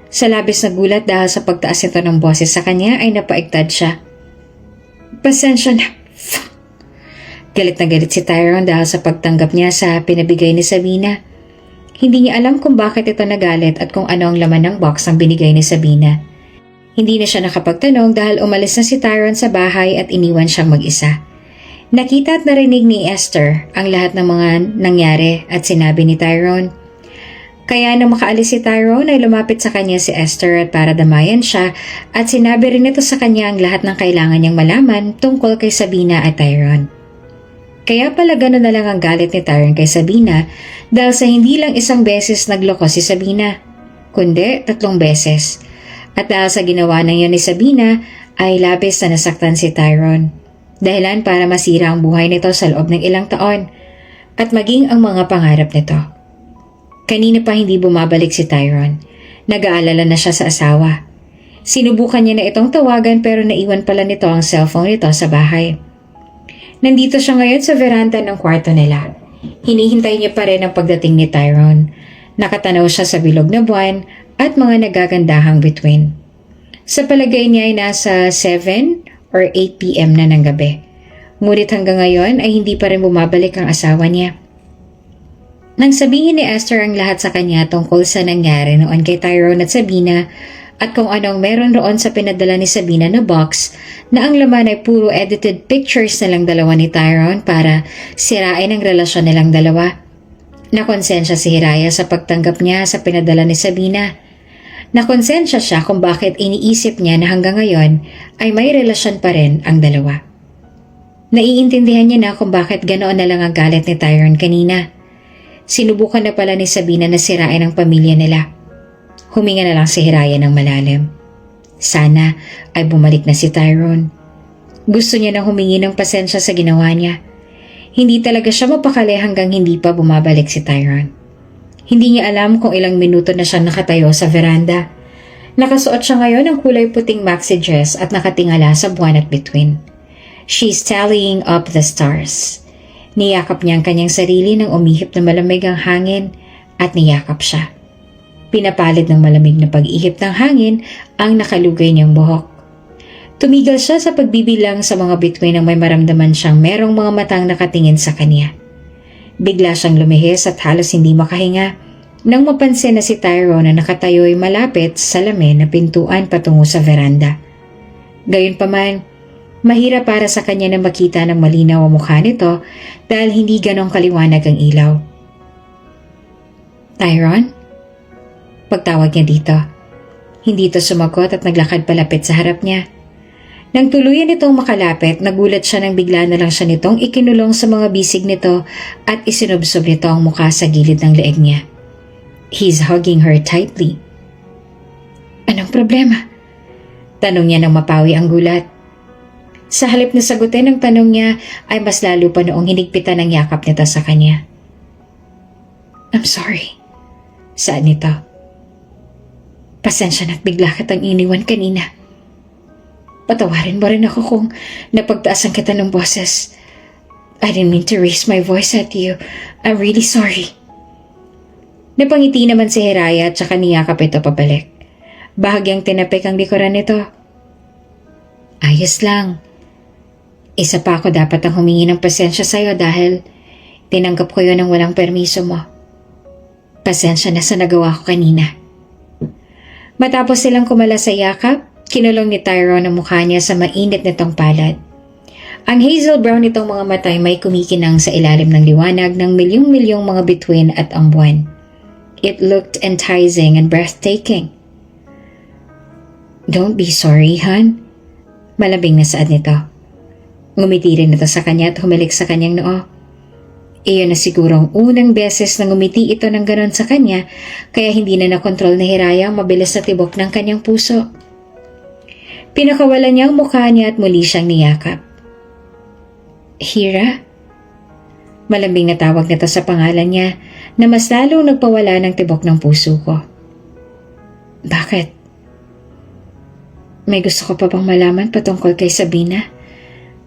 Sa labis na gulat dahil sa pagtaas nito ng boses sa kanya ay napaigtad siya. Pasensya na. Galit na galit si Tyrone dahil sa pagtanggap niya sa pinabigay ni Sabina. Hindi niya alam kung bakit ito nagalit at kung ano ang laman ng box ang binigay ni Sabina. Hindi na siya nakapagtanong dahil umalis na si Tyrone sa bahay at iniwan siyang mag-isa. Nakita at narinig ni Esther ang lahat ng mga nangyari at sinabi ni Tyrone. Kaya nang makaalis si Tyrone ay lumapit sa kanya si Esther at para damayan siya at sinabi rin ito sa kanya ang lahat ng kailangan niyang malaman tungkol kay Sabina at Tyrone. Kaya pala gano'n na lang ang galit ni Tyrone kay Sabina dahil sa hindi lang isang beses nagloko si Sabina, kundi 3 beses. At dahil sa ginawa na yun ni Sabina ay labis na nasaktan si Tyrone. Dahilan para masira ang buhay nito sa loob ng ilang taon at maging ang mga pangarap nito. Kanina pa hindi bumabalik si Tyrone. Nag-aalala na siya sa asawa. Sinubukan niya na itong tawagan pero naiwan pala nito ang cellphone nito sa bahay. Nandito siya ngayon sa veranda ng kwarto nila. Hinihintay niya pa rin ang pagdating ni Tyrone. Nakatanaw siya sa bilog na buwan at mga nagagandahang bituin. Sa palagay niya ay nasa 7 or 8 p.m. na ng gabi. Ngunit hanggang ngayon ay hindi pa rin bumabalik ang asawa niya. Nang sabihin ni Esther ang lahat sa kanya tungkol sa nangyari noon kay Tyrone at Sabina at kung anong meron roon sa pinadala ni Sabina na box na ang laman ay puro edited pictures na lang dalawa ni Tyrone para sirain ang relasyon nilang dalawa. Nakonsensya si Hiraya sa pagtanggap niya sa pinadala ni Sabina. Nakonsensya siya kung bakit iniisip niya na hanggang ngayon ay may relasyon pa rin ang dalawa. Naiintindihan niya na kung bakit ganoon na lang ang galit ni Tyrone kanina. Sinubukan na pala ni Sabina na sirain ang pamilya nila. Huminga na lang si Hiraya ng malalim. Sana ay bumalik na si Tyrone. Gusto niya na humingi ng pasensya sa ginawa niya. Hindi talaga siya mapakali hanggang hindi pa bumabalik si Tyrone. Hindi niya alam kung ilang minuto na siya nakatayo sa veranda. Nakasuot siya ngayon ng kulay puting maxi dress at nakatingala sa buwan at bituin. She's tallying up the stars. Niyakap niya ang kanyang sarili nang umihip na malamig ang hangin at niyakap siya. Pinapalid ng malamig na pag-ihip ng hangin ang nakalugay niyang buhok. Tumigil siya sa pagbibilang sa mga bituin nang may maramdaman siyang merong mga matang nakatingin sa kanya. Bigla siyang lumihis at halos hindi makahinga nang mapansin na si Tyrone na nakatayo'y malapit sa salamin na pintuan patungo sa veranda. Gayunpaman, mahirap para sa kanya na makita ng malinaw ang mukha nito dahil hindi ganong kaliwanag ang ilaw. Tyrone? Pagtawag niya dito. Hindi ito sumagot at naglakad palapit sa harap niya. Nang tuluyan itong makalapit, nagulat siya nang bigla na lang siya nitong ikinulong sa mga bisig nito at isinubsob nito ang mukha sa gilid ng leeg niya. He's hugging her tightly. Anong problema? Tanong niya nang mapawi ang gulat. Sa halip na sagutin ang tanong niya ay mas lalo pa noong hinigpitan ang yakap nito sa kanya. I'm sorry. Saan ito? Pasensya na't bigla kitang iniwan kanina. Patawarin mo rin ako kung napagtaasan kita ng boses. I didn't mean to raise my voice at you. I'm really sorry. Napangiti naman si Hiraya at saka niyakap ito pabalik. Bahagyang tinapik ang likuran nito. Ayos lang. Isa pa ako dapat ang humingi ng pasensya sa'yo dahil tinanggap ko yun ng walang permiso mo. Pasensya na sa nagawa ko kanina. Matapos silang kumala sa yakap, kinulong ni Tyrone ang mukha niya sa mainit nitong palad. Ang hazel brown nitong mga mata ay may kumikinang sa ilalim ng liwanag ng milyong-milyong mga bituin at ang buwan. It looked enticing and breathtaking. Don't be sorry, hon. Malabing na saad nito. Ngumiti rin ito sa kanya at humilik sa kanyang noo. Iyon na siguro ang unang beses na ngumiti ito ng ganon sa kanya kaya hindi na nakontrol ni Hiraya ang mabilis na tibok ng kanyang puso. Pinakawalan niya ang mukha niya at muli siyang niyakap. Hira? Malambing na tawag nito sa pangalan niya na mas lalong nagpawala ng tibok ng puso ko. Bakit? May gusto ko pa bang malaman patungkol kay Sabina?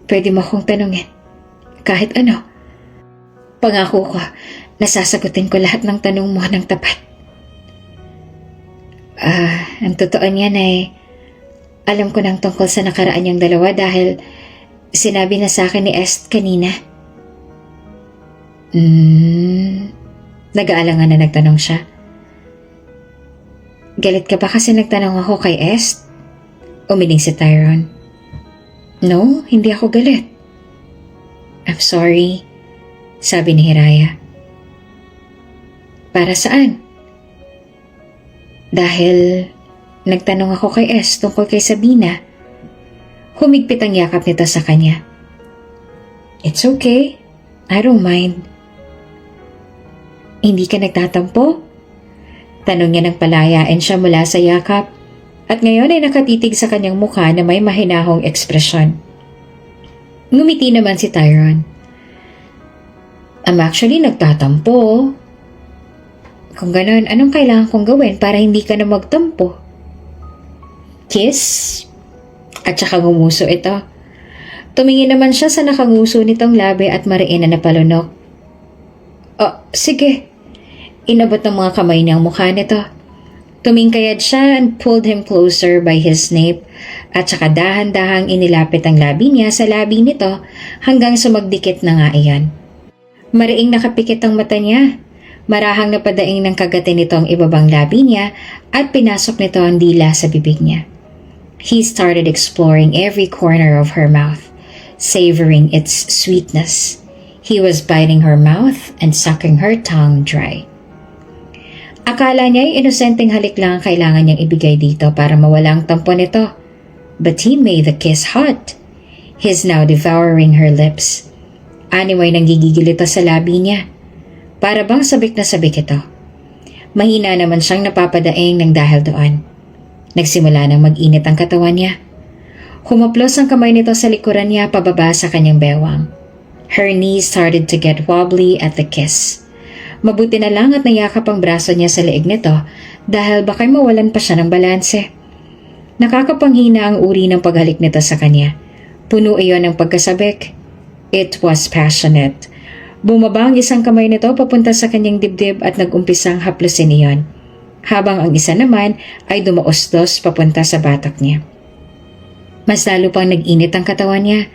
Pwede mo akong tanungin. kahit ano. Pangako ko, nasasagutin ko lahat ng tanong mo ng tapat. Ang totoo niyan ay, alam ko nang tungkol sa nakaraan yung dalawa dahil sinabi na sa akin ni Est kanina. Nag-aalangan na nagtanong siya. Galit ka ba kasi nagtanong ako kay Est? Umiling si Tyrone. No, hindi ako galit. I'm sorry, sabi ni Hiraya. Para saan? Dahil nagtanong ako kay Est tungkol kay Sabina. Humigpit ang yakap nito sa kanya. It's okay. I don't mind. Hindi ka nagtatampo? Tanong niya ng palayain siya mula sa yakap at ngayon ay nakatitig sa kanyang mukha na may mahinahong ekspresyon. Ngumiti naman si Tyrone. I'm actually nagtatampo. Kung ganon, anong kailangan kong gawin para hindi ka na magtampo? Kiss? At saka ngumuso ito. Tumingin naman siya sa nakanguso nitong labi at mariin na napalunok. Oh, sige. Inabot ng mga kamay niya ang mukha nito. Tumingkayad siya and pulled him closer by his nape at saka dahan-dahang inilapit ang labi niya sa labi nito hanggang sumagdikit na nga iyan. Mariing nakapikit ang mata niya. Marahang napadaing ng kagatin nito ang ibabang labi niya at pinasok nito ang dila sa bibig niya. He started exploring every corner of her mouth, savoring its sweetness. He was biting her mouth and sucking her tongue dry. Akala niya ay inosenteng halik lang ang kailangan niyang ibigay dito para mawala ang tampo nito. But he made the kiss hot. He's now devouring her lips. Anyway, nanggigigil ito sa labi niya. Para bang sabik na sabik ito. Mahina naman siyang napapadaing ng dahil doon. Nagsimula nang mag-init ang katawan niya. Humaplos ang kamay nito sa likuran niya pababa sa kanyang bewang. Her knees started to get wobbly at the kiss. Mabuti na lang at nayakap ang braso niya sa leeg nito dahil baka'y mawalan pa siya ng balanse. Nakakapanghina ang uri ng paghalik nito sa kanya. Puno iyon ng pagkasabik. It was passionate. Bumaba ang isang kamay nito papunta sa kanyang dibdib at nag-umpisang haplusin iyon, habang ang isa naman ay dumaosdos papunta sa batok niya. Mas lalo pang nag-init ang katawan niya.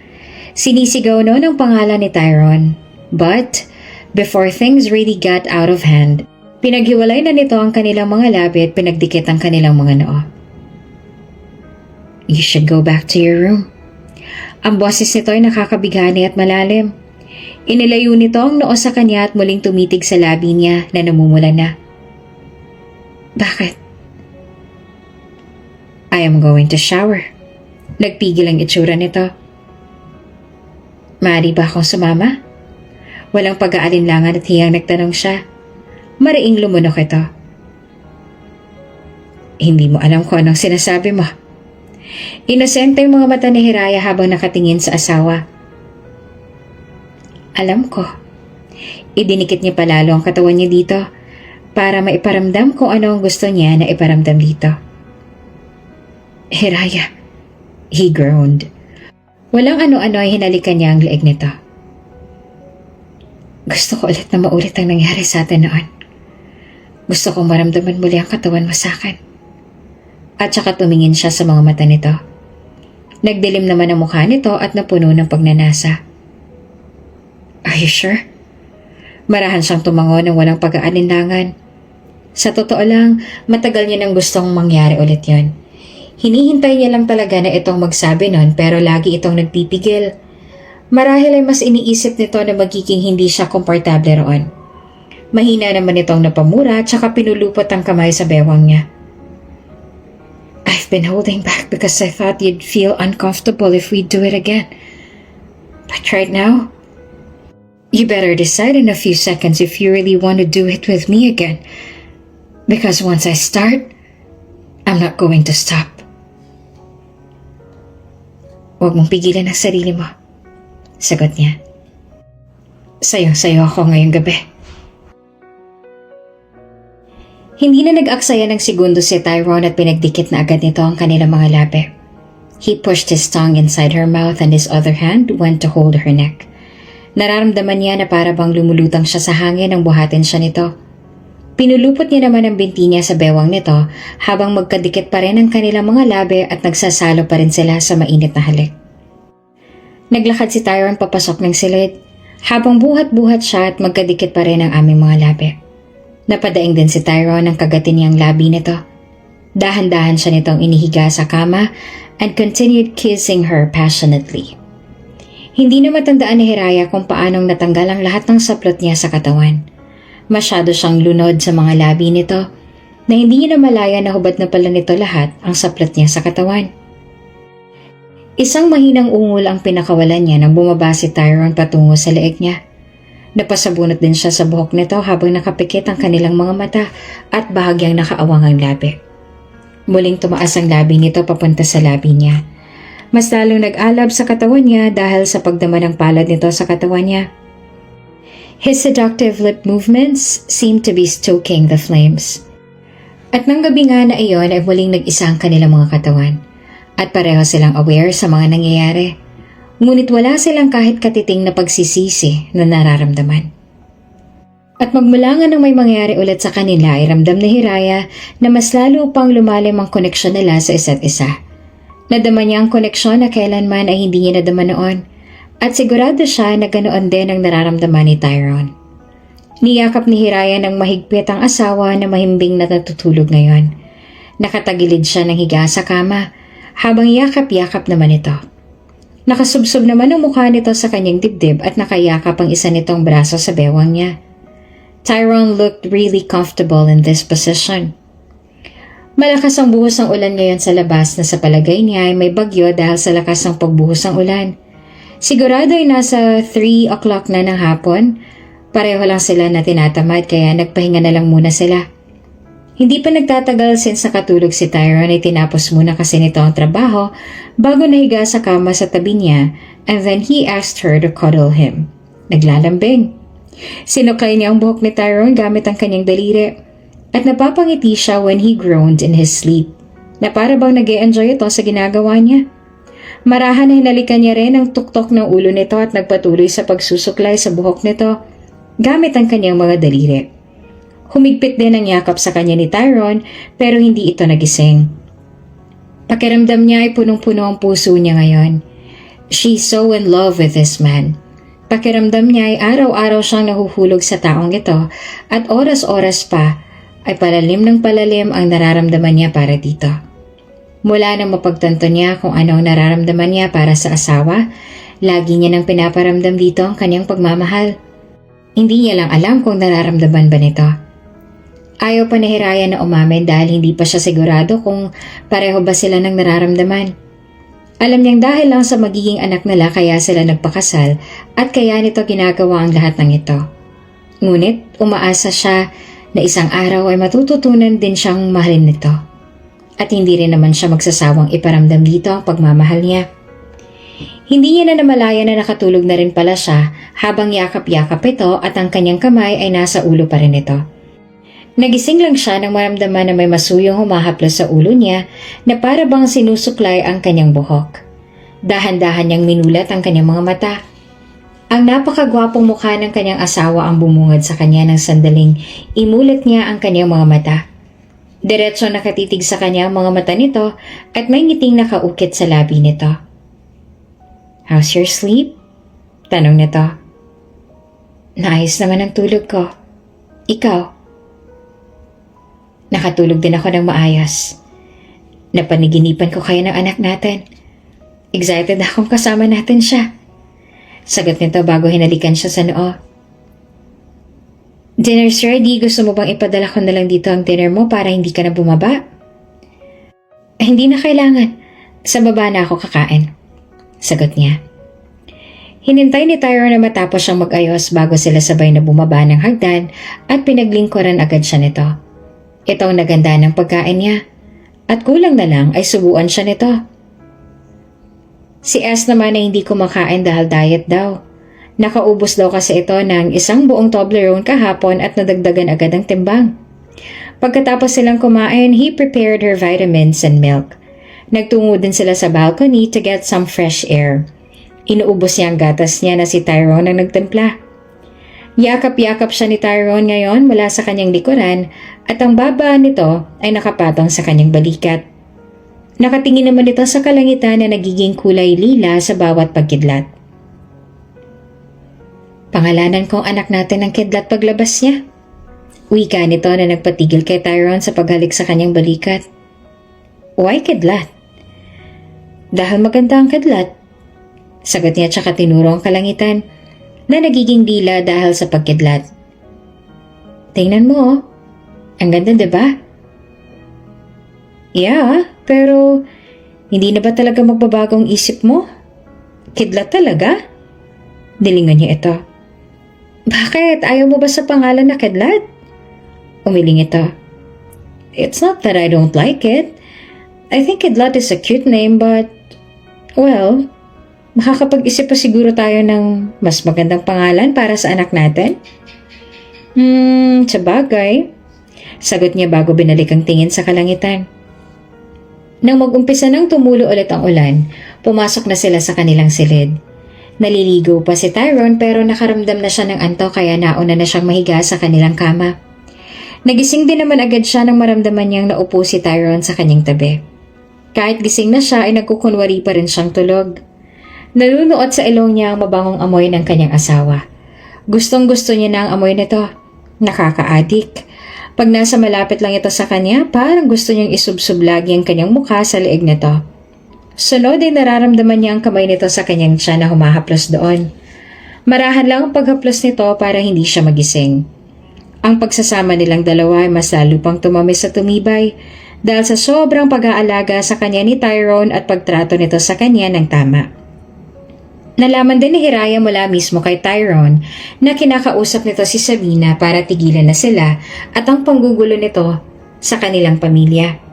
Sinisigaw noon ang pangalan ni Tyrone. But, before things really got out of hand, pinaghiwalay na nito ang kanilang mga labi at pinagdikit ang kanilang mga noo. You should go back to your room. Ang boses nito ay nakakabigani at malalim. Inilayo nito ang noo sa kanya at muling tumitig sa labi niya na namumula na. Bakit? I am going to shower. Nagpigil ang itsura nito. Maaari ba akong sumama? Walang pag-aalinlangan at hiyang nagtanong siya. Mariing lumunok ito. Hindi mo alam kung anong sinasabi mo. Inosente ang mga mata ni Hiraya habang nakatingin sa asawa. Alam ko. Idinikit niya palalo ang katawan niya dito para maiparamdam kung ano ang gusto niya na iparamdam dito. Hiraya, he groaned. Walang ano-ano ay hinalikan niya ang leeg nito. Gusto ko ulit na maulit ang nangyari sa atin noon. Gusto kong maramdaman muli ang katawan mo sa akin. At saka tumingin siya sa mga mata nito. Nagdilim naman ang mukha nito at napuno ng pagnanasa. Are you sure? Marahan siyang tumango ng walang pag-aalinlangan. Sa totoo lang, matagal niya nang gustong mangyari ulit yon. Hinihintay niya lang talaga na itong magsabi nun pero lagi itong nagpipigil. Marahil ay mas iniisip nito na magiging hindi siya komportable roon. Mahina naman itong napamura at saka pinulupot ang kamay sa bewang niya. I've been holding back because I thought you'd feel uncomfortable if we do it again. But right now, you better decide in a few seconds if you really want to do it with me again. Because once I start, I'm not going to stop. Huwag mong pigilan ang sarili mo. Sagot niya. Sayang-sayo ako ngayong gabi. Hindi na nag-aksaya ng segundo si Tyrone at pinagdikit na agad nito ang kanilang mga labi. He pushed his tongue inside her mouth and his other hand went to hold her neck. Nararamdaman niya na para bang lumulutang siya sa hangin nang buhatin siya nito. Pinulupot niya naman ang binti niya sa bewang nito habang magkadikit pa rin ang kanilang mga labi at nagsasalo pa rin sila sa mainit na halik. Naglakad si Tyrone papasok ng silid habang buhat-buhat siya at magkadikit pa rin ang aming mga labi. Napadaing din si Tyrone ng kagatin niyang labi nito. Dahan-dahan siya nitong inihiga sa kama and continued kissing her passionately. Hindi na matandaan ni Hiraya kung paanong natanggal ang lahat ng saplot niya sa katawan. Masyado siyang lunod sa mga labi nito na hindi niya namalaya na hubad na pala nito lahat ang saplot niya sa katawan. Isang mahinang ungol ang pinakawalan niya nang bumaba si Tyrone patungo sa leeg niya. Napasabunot din siya sa buhok nito habang nakapikit ang kanilang mga mata at bahagyang nakaawang ang labi. Muling tumaas ang labi nito papunta sa labi niya. Mas lalong nag-alab sa katawan niya dahil sa pagdama ng palad nito sa katawan niya. His seductive lip movements seemed to be stoking the flames. At nang gabi nga na iyon ay muling nag-isa ang kanilang mga katawan. At pareho silang aware sa mga nangyayari. Ngunit wala silang kahit katiting na pagsisisi na nararamdaman. At magmula nga nang may mangyari ulit sa kanila ay ramdam ni Hiraya na mas lalo pang lumalim ang koneksyon nila sa isa't isa. Nadama niya ang koneksyon na kailanman ay hindi niya nadama noon at sigurado siya na ganoon din ang nararamdaman ni Tyrone. Niyakap ni Hiraya ng mahigpit ang asawa na mahimbing na natutulog ngayon. Nakatagilid siya ng higa sa kama habang yakap-yakap naman ito. Nakasubsob naman ang mukha nito sa kanyang dibdib at nakayakap ang isa nitong braso sa bewang niya. Tyrone looked really comfortable in this position. Malakas ang buhos ng ulan ngayon sa labas na sa palagay niya ay may bagyo dahil sa lakas ng pagbuhos ng ulan. Sigurado ay nasa 3 o'clock na ng hapon. Pareho lang sila na tinatamad kaya nagpahinga na lang muna sila. Hindi pa nagtatagal since nakatulog si Tyrone ay tinapos muna kasi nito ang trabaho bago nahiga sa kama sa tabi niya and then he asked her to cuddle him. Naglalambing. Sinuklay niya ang buhok ni Tyrone gamit ang kanyang daliri. At napapangiti siya when he groaned in his sleep, na para bang nag-e-enjoy ito sa ginagawa niya. Marahan na hinalikan niya rin ang tuktok ng ulo nito at nagpatuloy sa pagsusuklay sa buhok nito gamit ang kanyang mga daliri. Humigpit din ang yakap sa kanya ni Tyrone pero hindi ito nagising. Pakiramdam niya ay punong-puno ang puso niya ngayon. She's so in love with this man. Pakiramdam niya ay araw-araw siyang nahuhulog sa taong ito at oras-oras pa ay palalim ng palalim ang nararamdaman niya para dito. Mula nang mapagtanto niya kung ano ang nararamdaman niya para sa asawa, lagi niya nang pinaparamdam dito ang kanyang pagmamahal. Hindi niya lang alam kung nararamdaman ba nito. Ayaw pa ni Hiraya na umamin dahil hindi pa siya sigurado kung pareho ba sila ng nararamdaman. Alam niyang dahil lang sa magiging anak nila kaya sila nagpakasal at kaya nito ginagawa ang lahat ng ito. Ngunit umaasa siya na isang araw ay matututunan din siyang mahalin nito. At hindi rin naman siya magsasawang iparamdam dito ang pagmamahal niya. Hindi niya na namalaya na nakatulog na rin pala siya habang yakap-yakap ito at ang kanyang kamay ay nasa ulo pa rin ito. Nagising lang siya nang maramdaman na may masuyong humahaplos sa ulo niya na para bang sinusuklay ang kanyang buhok. Dahan-dahan niyang minulat ang kanyang mga mata. Ang napakagwapong mukha ng kanyang asawa ang bumungad sa kanya ng sandaling imulat niya ang kanyang mga mata. Diretso nakatitig sa kanya ang mga mata nito at may ngiting nakaukit sa labi nito. "How's your sleep?" tanong nito. "Naayos naman ang tulog ko. Ikaw?" "Nakatulog din ako ng maayos. Napaniginipan ko kayo ng anak natin. Excited akong kasama natin siya." Sagot nito bago hinalikan siya sa noo. "Dinner's ready. Gusto mo bang ipadala ko na lang dito ang dinner mo para hindi ka na bumaba?" Hindi na kailangan. Sa baba na ako kakain." Sagot niya. Hinintay ni Tyrone na matapos siyang mag-ayos bago sila sabay na bumaba ng hagdan at pinaglingkuran agad siya nito. Ito ang naganda ng pagkain niya. At kulang na lang ay subuan siya nito. Si S naman ay hindi kumakain dahil diet daw. Nakaubos daw kasi ito ng isang buong Toblerone kahapon at nadagdagan agad ang timbang. Pagkatapos silang kumain, he prepared her vitamins and milk. Nagtungo din sila sa balcony to get some fresh air. Inuubos niya ang gatas niya na si Tyrone ang nagtimpla. Yakap-yakap siya ni Tyrone ngayon mula sa kanyang likuran at ang baba nito ay nakapatong sa kanyang balikat. Nakatingin naman ito sa kalangitan na nagiging kulay lila sa bawat pagkidlat. Pangalanan kong anak natin ang kidlat paglabas niya. Wika nito na nagpatigil kay Tyrone sa paghalik sa kanyang balikat. Why kidlat? Dahil maganda ang kidlat. Sagot niya tsaka tinuro ang kalangitan na nagiging lila dahil sa pagkidlat. Tingnan mo oh. Ang ganda diba? Yeah, pero hindi na ba talaga magbabagong isip mo? Kidlat talaga? Dilingan niya ito. Bakit? Ayaw mo ba sa pangalan na kidlat? Umiling ito. It's not that I don't like it. I think kidlat is a cute name but, well, makakapag-isip pa siguro tayo ng mas magandang pangalan para sa anak natin? Sabagay. Sagot niya bago binalik ang tingin sa kalangitan. Nang mag-umpisa nang tumulo ulit ang ulan, pumasok na sila sa kanilang silid. Naliligo pa si Tyrone pero nakaramdam na siya ng antok kaya nauna na siyang mahiga sa kanilang kama. Nagising din naman agad siya nang maramdaman niyang naupo si Tyrone sa kanyang tabi. Kahit gising na siya ay nagkukunwari pa rin siyang tulog. Nanunuot sa ilong niya ang mabangong amoy ng kanyang asawa. Gustong-gusto niya na ang amoy nito. Nakaka-addict. Pag nasa malapit lang ito sa kanya, parang gusto niyang isubsub lagi ang kanyang mukha sa leeg nito. Sunod ay nararamdaman niya ang kamay nito sa kanyang tiyan na humahaplos doon. Marahan lang ang paghaplos nito para hindi siya magising. Ang pagsasama nilang dalawa ay mas lalo pang tumamis sa tumibay dahil sa sobrang pag-aalaga sa kanya ni Tyrone at pagtrato nito sa kanya ng tama. Nalaman din ni Hiraya mula mismo kay Tyrone na kinakausap nito si Sabina para tigilan na sila at ang panggugulo nito sa kanilang pamilya.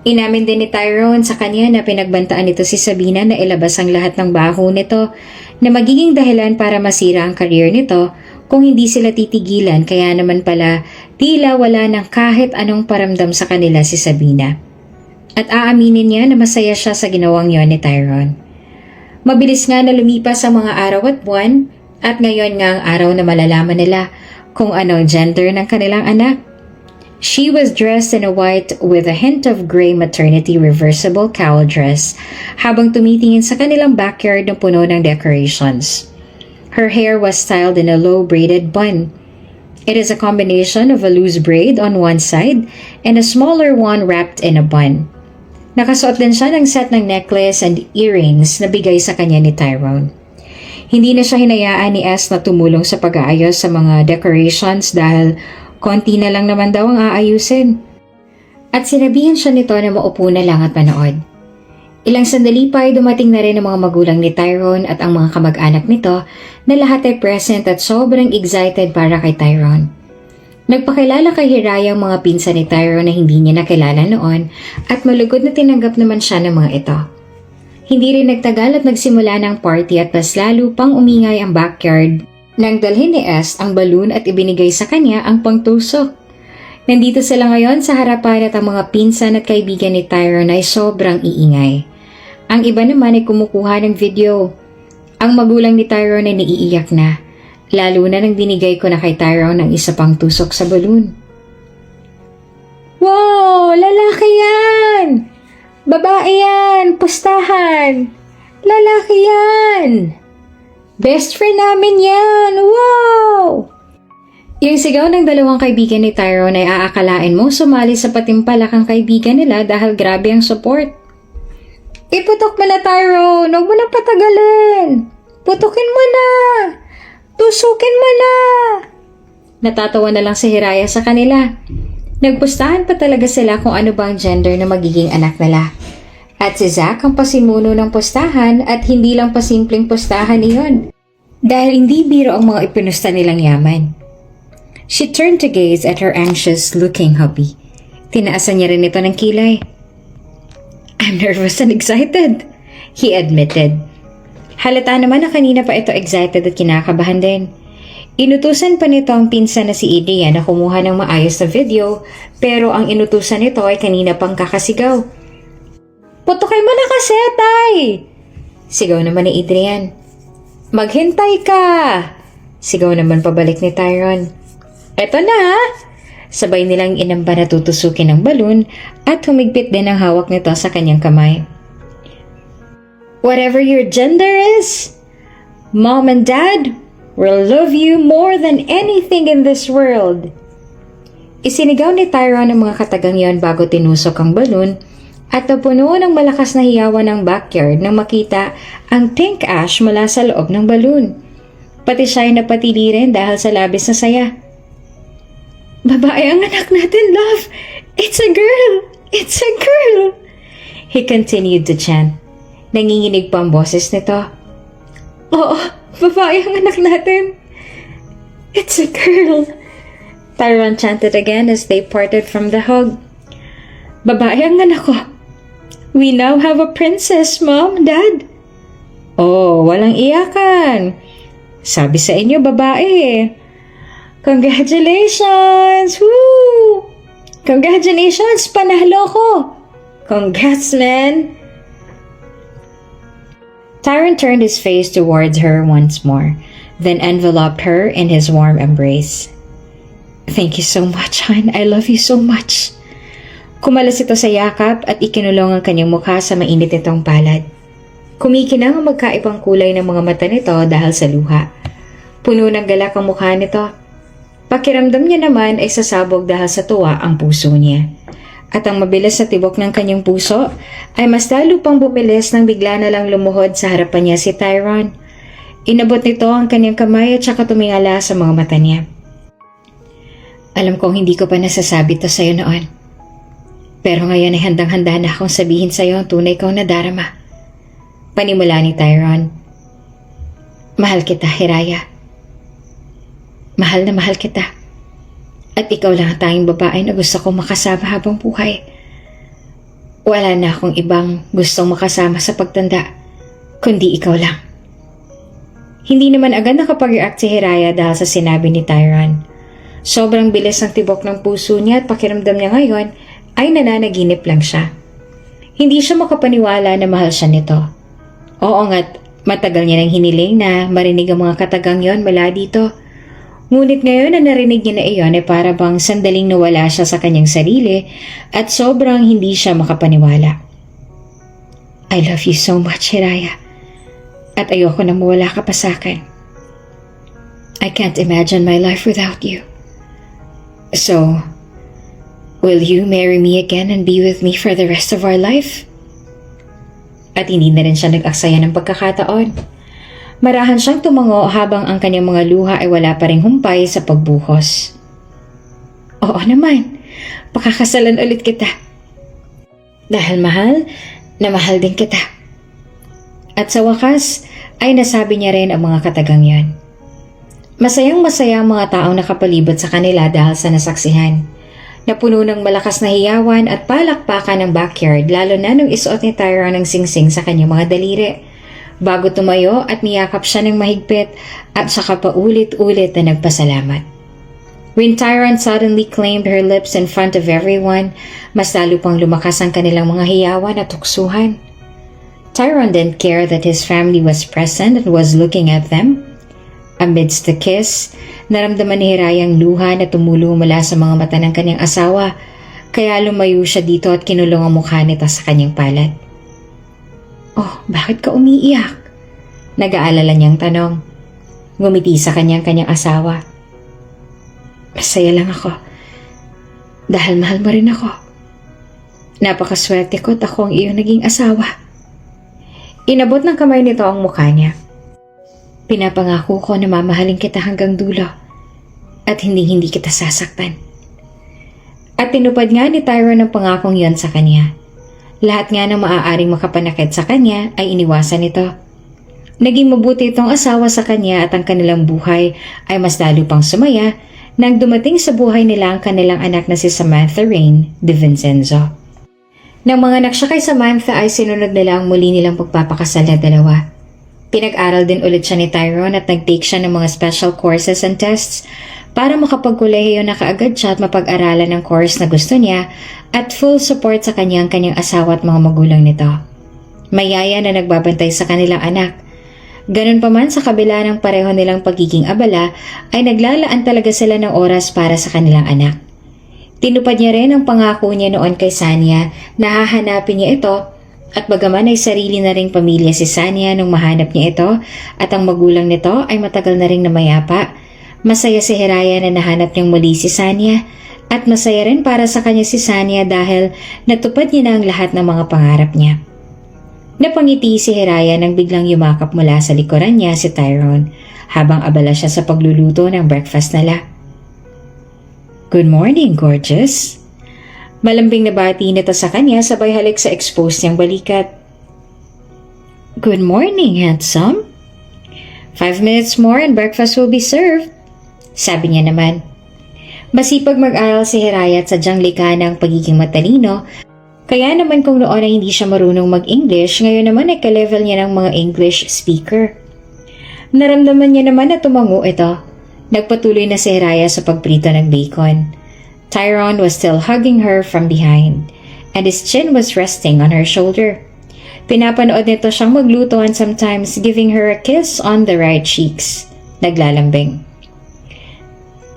Inamin din ni Tyrone sa kanya na pinagbantaan nito si Sabina na ilabas ang lahat ng baho nito na magiging dahilan para masira ang career nito kung hindi sila titigilan kaya naman pala tila wala ng kahit anong paramdam sa kanila si Sabina. At aaminin niya na masaya siya sa ginawang yon ni Tyrone. Mabilis nga na lumipas ang mga araw at buwan at ngayon nga ang araw na malalaman nila kung ano ang gender ng kanilang anak. She was dressed in a white with a hint of gray maternity reversible cowl dress habang tumitingin sa kanilang backyard na puno ng decorations. Her hair was styled in a low braided bun. It is a combination of a loose braid on one side and a smaller one wrapped in a bun. Nakasuot din siya ng set ng necklace and earrings na bigay sa kanya ni Tyrone. Hindi na siya hinayaan ni S na tumulong sa pag-aayos sa mga decorations dahil konti na lang naman daw ang aayusin. At sinabihan siya nito na maupo na lang at manood. Ilang sandali pa ay dumating na rin ang mga magulang ni Tyrone at ang mga kamag-anak nito na lahat ay present at sobrang excited para kay Tyrone. Nagpakilala kay Hiraya ang mga pinsan ni Tyrone na hindi niya nakilala noon at malugod na tinanggap naman siya ng mga ito. Hindi rin nagtagal at nagsimula ng party at mas lalo pang umingay ang backyard nang dalhin ni S ang balloon at ibinigay sa kanya ang pangtusok. Nandito sila ngayon sa harapan at ang mga pinsan at kaibigan ni Tyrone ay sobrang iingay. Ang iba naman ay kumukuha ng video. Ang magulang ni Tyrone ay naiiyak na. Lalo na nang binigay ko na kay Tyrone ang isa pang tusok sa balloon. Wow! Lalaki yan! Babae yan! Pustahan! Lalaki yan! Best friend namin yan! Wow! Yung sigaw ng dalawang kaibigan ni Tyrone ay aakalain mo sumali sa patimpalak ang kaibigan nila dahil grabe ang support. Iputok mo na Tyrone! Huwag mo nang patagalin! Putukin mo na! Tusukin mo na! Natatawa na lang si Hiraya sa kanila. Nagpustahan pa talaga sila kung ano ba ang gender na magiging anak nila. At si Zack ang pasimuno ng pustahan at hindi lang pasimpleng pustahan iyon. Dahil hindi biro ang mga ipinusta nilang yaman. She turned to gaze at her anxious-looking hubby. Tinaasan niya rin ito ng kilay. I'm nervous and excited, he admitted. Halata naman na kanina pa ito excited at kinakabahan din. Inutusan pa nito ang pinsan na si Adrian na kumuha ng maayos na video pero ang inutusan nito ay kanina pang kakasigaw. Putukin mo na kasi, tay! Sigaw naman ni Adrian. Maghintay ka! Sigaw naman pabalik ni Tyron. Eto na ha! Sabay nilang inamba na tutusukin ng balon at humigpit din ang hawak nito sa kanyang kamay. Whatever your gender is, Mom and Dad will love you more than anything in this world. Isinigaw ni Tyron ang mga katagang yon bago tinusok ang balon at napuno ng malakas na hiyawan ng backyard nang makita ang pink ash mula sa loob ng balon. Pati siya ay napatili rin dahil sa labis na saya. Babae ang anak natin, love! It's a girl! It's a girl! He continued to chant. Nanginginig pa ang boses nito. Oo, babae ang anak natin. It's a girl! Tyron chanted again as they parted from the hug. Babae ang anak ko. We now have a princess, Mom, Dad. Oh, walang iyakan. Sabi sa inyo, babae. Congratulations! Woo! Congratulations! Panalo ko! Congrats, man! Tyron turned his face towards her once more, then enveloped her in his warm embrace. Thank you so much, hon. I love you so much. Kumalas ito sa yakap at ikinulong ang kanyang mukha sa mainit nitong palad. Kumikinang ang magkaibang kulay ng mga mata nito dahil sa luha. Puno ng galak ang mukha nito. Pakiramdam niya naman ay sasabog dahil sa tuwa ang puso niya. At ang mabilis na tibok ng kanyang puso ay mas lalo pang bumilis nang bigla na lang lumuhod sa harapan niya si Tyron. Inabot nito ang kanyang kamay at saka tumingala sa mga mata niya. Alam kong hindi ko pa nasasabi to sa'yo noon. Pero ngayon ay handang-handa na akong sabihin sa'yo ang tunay kong nadarama. Panimula ni Tyron. Mahal kita, Hiraya. Mahal na mahal kita. At ikaw lang ang tanging babae na gusto kong makasama habang buhay. Wala na akong ibang gustong makasama sa pagtanda, kundi ikaw lang. Hindi naman agad nakapag-react si Hiraya dahil sa sinabi ni Tyron. Sobrang bilis ng tibok ng puso niya at pakiramdam niya ngayon ay nananaginip lang siya. Hindi siya makapaniwala na mahal siya nito. Oo nga't matagal niya nang hiniling na marinig ang mga katagang yon mula dito. Ngunit ngayon na narinig niya na iyon ay para bang sandaling nawala siya sa kanyang sarili at sobrang hindi siya makapaniwala. I love you so much, Hiraya. At ayoko na mawala ka pa sa akin. I can't imagine my life without you. So, will you marry me again and be with me for the rest of our life? At hindi na rin siya nag-aksaya ng pagkakataon. Marahan siyang tumango habang ang kanyang mga luha ay wala pa ring humpay sa pagbuhos. Oo naman, pakakasalan ulit kita. Dahil mahal, na mahal din kita. At sa wakas, ay nasabi niya rin ang mga katagang yan. Masayang-masaya ang mga taong nakapalibot sa kanila dahil sa nasaksihan. Napuno ng malakas na hiyawan at palakpakan ng backyard lalo na nung isuot ni Tyron ang singsing sa kanyang mga daliri. Bago tumayo at niyakap siya ng mahigpit at saka paulit-ulit na nagpasalamat. When Tyron suddenly claimed her lips in front of everyone, mas lalo pang lumakas ang kanilang mga hiyawan at tuksuhan. Tyron didn't care that his family was present and was looking at them. Amidst the kiss, naramdaman ni Hiraya ang luha na tumulo mula sa mga mata ng kanyang asawa, kaya lumayo siya dito at kinulong ang mukha nito sa kanyang palad. Oh, bakit ka umiiyak? Nag-aalala niyang tanong. Ngumiti sa kanyang asawa. Masaya lang ako. Dahil mahal mo rin ako. Napakaswerte ko at ako ang iyong naging asawa. Inabot ng kamay nito ang mukha niya. Pinapangako ko na mamahalin kita hanggang dulo at hindi kita sasaktan. At tinupad nga ni Tyron ang pangakong yon sa kanya. Lahat nga ng maaaring makapanakit sa kanya ay iniwasan nito. Naging mabuti itong asawa sa kanya at ang kanilang buhay ay mas lalo pang sumaya nang dumating sa buhay nila ang kanilang anak na si Samantha Rain de Vincenzo. Nang mga anak siya kay Samantha ay sinunod nila ang muli nilang pagpapakasal na dalawa. Pinag-aral din ulit siya ni Tyron at nag-take siya ng mga special courses and tests para makapagkolehiyo na kaagad siya at mapag-aralan ng course na gusto niya at full support sa kanyang asawa at mga magulang nito. May yaya na nagbabantay sa kanilang anak. Ganun pa man, sa kabila ng pareho nilang pagiging abala, ay naglalaan talaga sila ng oras para sa kanilang anak. Tinupad niya rin ang pangako niya noon kay Sanya na hahanapin niya ito, at bagaman ay sarili na ring pamilya si Sanya nung mahanap niya ito at ang magulang nito ay matagal na ring namayapa, masaya si Hiraya na nahanap niyang muli si Sanya, at masaya rin para sa kanya si Sanya dahil natupad niya na ang lahat ng mga pangarap niya. Napangiti si Hiraya nang biglang yumakap mula sa likuran niya si Tyrone habang abala siya sa pagluluto ng breakfast nila. "Good morning, gorgeous." Malambing na bati nito sa kanya sabay halik sa exposed niyang balikat. "Good morning, handsome. 5 minutes more and breakfast will be served," sabi niya naman. Masipag mag-aral si Hiraya at sadyang likha ng pagiging matalino, kaya naman kung noon ay hindi siya marunong mag-English, ngayon naman ay ka-level niya ng mga English speaker. Naramdaman niya naman na tumango ito. Nagpatuloy na si Hiraya sa pagprito ng bacon. Tyrone was still hugging her from behind, and his chin was resting on her shoulder. Pinapanood nito siyang magluto and sometimes giving her a kiss on the right cheeks. Naglalambing.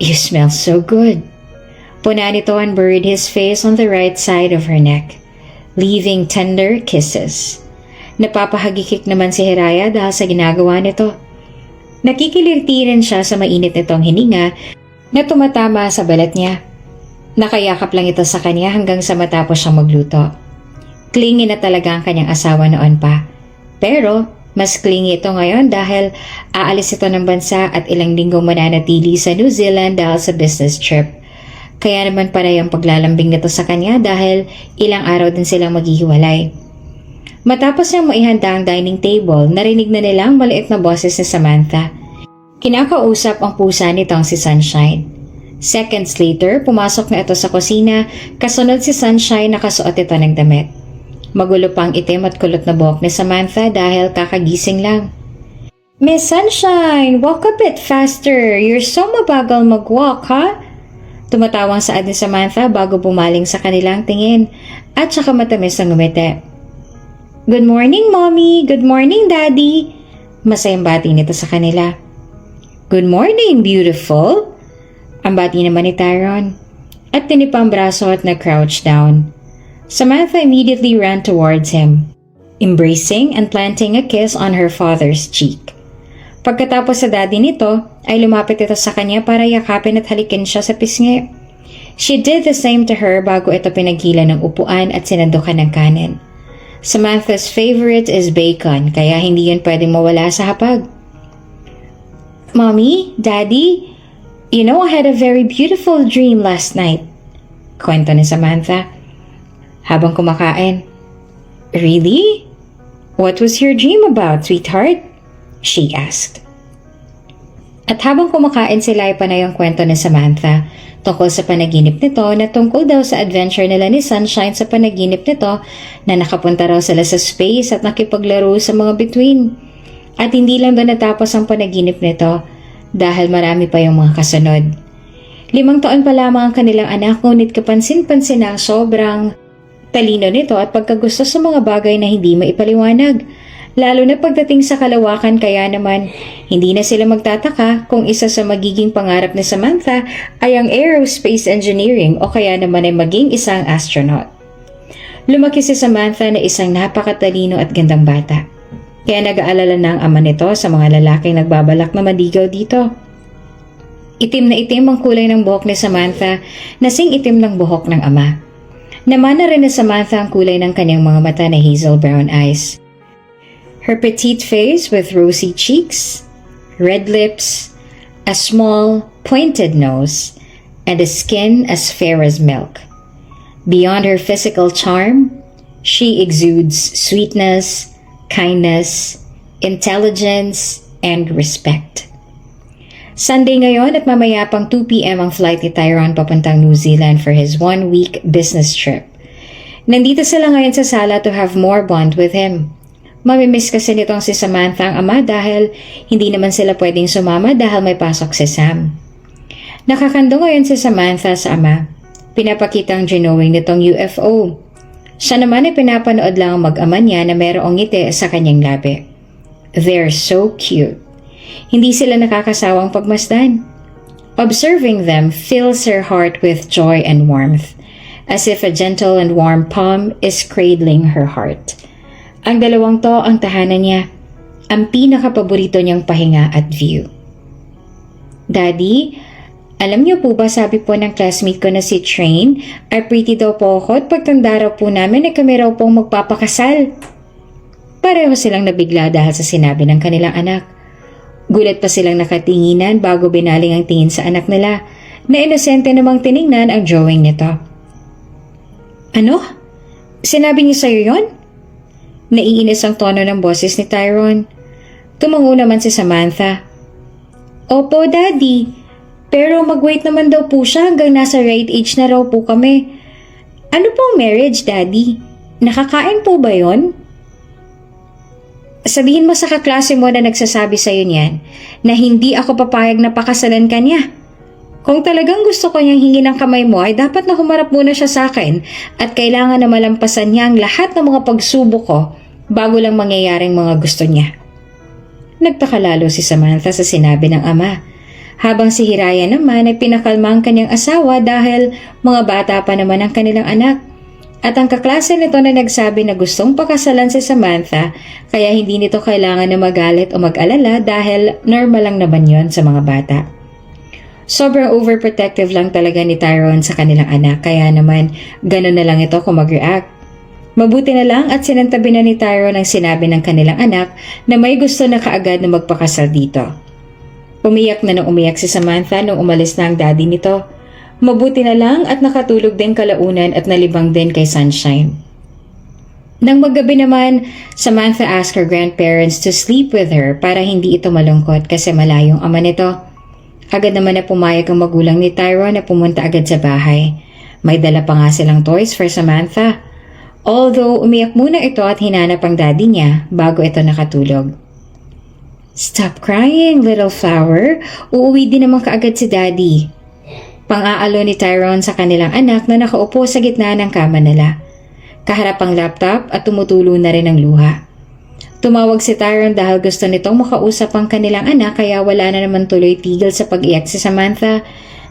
"You smell so good." Puna nito and buried his face on the right side of her neck, leaving tender kisses. Napapahagikik naman si Hiraya dahil sa ginagawa nito. Nakikilirti rin siya sa mainit nitong hininga na tumatama sa balat niya. Nakayakap lang ito sa kanya hanggang sa matapos siyang magluto. Clingy na talaga ang kanyang asawa noon pa. Pero mas clingy ito ngayon dahil aalis ito ng bansa at ilang linggong mananatili sa New Zealand dahil sa business trip. Kaya naman panay ang paglalambing nito sa kanya dahil ilang araw din silang maghihiwalay. Matapos niyang maihanda ang dining table, narinig na nilang maliit na boses ni Samantha. Kinakausap ang pusa nitong si Sunshine. Seconds later, pumasok na ito sa kusina, kasunod si Sunshine na kasuot ito ng damit. Magulo pang itim at kulot na buhok ni Samantha dahil kakagising lang. "Miss Sunshine, walk a bit faster. You're so mabagal mag-walk, ha?" Tumatawang saad ni Samantha bago bumaling sa kanilang tingin at saka matamis ang ngumiti. "Good morning, Mommy. Good morning, Daddy." Masayang bati nito sa kanila. "Good morning, beautiful." Ang bati naman ni Tyrone. At tinipang braso at nag-crouch down. Samantha immediately ran towards him, embracing and planting a kiss on her father's cheek. Pagkatapos sa daddy nito, ay lumapit ito sa kanya para yakapin at halikin siya sa pisngi. She did the same to her bago ito pinaghilan ng upuan at sinandukan ng kanin. Samantha's favorite is bacon, kaya hindi yun pwedeng mawala sa hapag. "Mommy, Daddy, you know I had a very beautiful dream last night," kwento ni Samantha habang kumakain. "Really? What was your dream about, sweetheart?" she asked. At habang kumakain sila ay panay ang kwento ni Samantha tungkol sa panaginip nito na tungkol daw sa adventure nila ni Sunshine sa panaginip nito na nakapunta raw sila sa space at nakipaglaro sa mga bituin. At hindi lang doon natapos ang panaginip nito dahil marami pa yung mga kasunod. 5 taon pa lamang ang kanilang anak ngunit kapansin-pansin ang sobrang talino nito at pagkagusto sa mga bagay na hindi maipaliwanag. Lalo na pagdating sa kalawakan kaya naman hindi na sila magtataka kung isa sa magiging pangarap ni Samantha ay ang aerospace engineering o kaya naman ay maging isang astronaut. Lumaki si Samantha na isang napakatalino at gandang bata. Kaya nag-aalala na ang ama nito sa mga lalaking nagbabalak na madigaw dito. Itim na itim ang kulay ng buhok ni Samantha, nasing itim ng buhok ng ama. Namana rin ni Samantha ang kulay ng kanyang mga mata na hazel brown eyes. Her petite face with rosy cheeks, red lips, a small, pointed nose, and a skin as fair as milk. Beyond her physical charm, she exudes sweetness, kindness, intelligence, and respect. Sunday ngayon at mamaya pang 2 p.m. ang flight ni Tyrone papuntang New Zealand for his 1-week business trip. Nandito sila ngayon sa sala to have more bond with him. Mamimiss kasi nitong si Samantha ang ama dahil hindi naman sila pwedeng sumama dahil may pasok si Sam. Nakakando ngayon si Samantha sa ama. Pinapakita ang drawing nitong UFO. Siya naman ay pinapanood lang ang mag-ama niya na mayroong ngiti sa kanyang labi. They're so cute. Hindi sila nakakasawang pagmasdan. Observing them fills her heart with joy and warmth, as if a gentle and warm palm is cradling her heart. Ang dalawang to ang tahanan niya, ang pinakapaborito niyang pahinga at view. Daddy, alam niyo po ba sabi po ng classmate ko na si Train, ay pretty daw po ako at pagtanda raw po namin ay kami raw pong magpapakasal. Pareho silang nabigla dahil sa sinabi ng kanilang anak. Gulat pa silang nakatinginan bago binaling ang tingin sa anak nila na inosente namang tiningnan ang drawing nito. Ano? Sinabi niya sa'yo yon? Naiinis ang tono ng boses ni Tyrone. Tumango naman si Samantha. Opo, Daddy. Pero mag-wait naman daw po siya hanggang nasa right age na raw po kami. Ano pong marriage, Daddy? Nakakain po ba yon? Sabihin mo sa kaklase mo na nagsasabi sa'yo niyan na hindi ako papayag na pakasalan ka niya. Kung talagang gusto ko niyang hingi ng kamay mo ay dapat na humarap muna siya sa akin at kailangan na malampasan niya ang lahat ng mga pagsubok ko bago lang mangyayaring mga gusto niya. Nagtaka lalo si Samantha sa sinabi ng ama, habang si Hiraya naman ay pinakalma ang kanyang asawa dahil mga bata pa naman ang kanilang anak. At ang kaklase nito na nagsabi na gustong pakasalan si Samantha kaya hindi nito kailangan na magalit o mag-alala dahil normal lang naman yon sa mga bata. Sobrang overprotective lang talaga ni Tyrone sa kanilang anak kaya naman ganun na lang ito kung mag-react. Mabuti na lang at sinantabi na ni Tyrone ang sinabi ng kanilang anak na may gusto na kaagad na magpakasal dito. Umiyak na nang umiyak si Samantha nung umalis na ang daddy nito. Mabuti na lang at nakatulog din kalaunan at nalibang din kay Sunshine. Nang maggabi naman, Samantha asked her grandparents to sleep with her para hindi ito malungkot kasi malayong ama nito. Agad naman na pumayag ang magulang ni Tyrone na pumunta agad sa bahay. May dala pa nga silang toys for Samantha. Although umiyak muna ito at hinanap ang daddy niya bago ito nakatulog. Stop crying, little flower. Uuwi din naman kaagad si daddy. Pang-aalo ni Tyrone sa kanilang anak na nakaupo sa gitna ng kama nila. Kaharap ang laptop at tumutulo na rin ang luha. Tumawag si Tyrone dahil gusto nitong makausap ang kanilang anak kaya wala na naman tuloy tigil sa pag-iyak si Samantha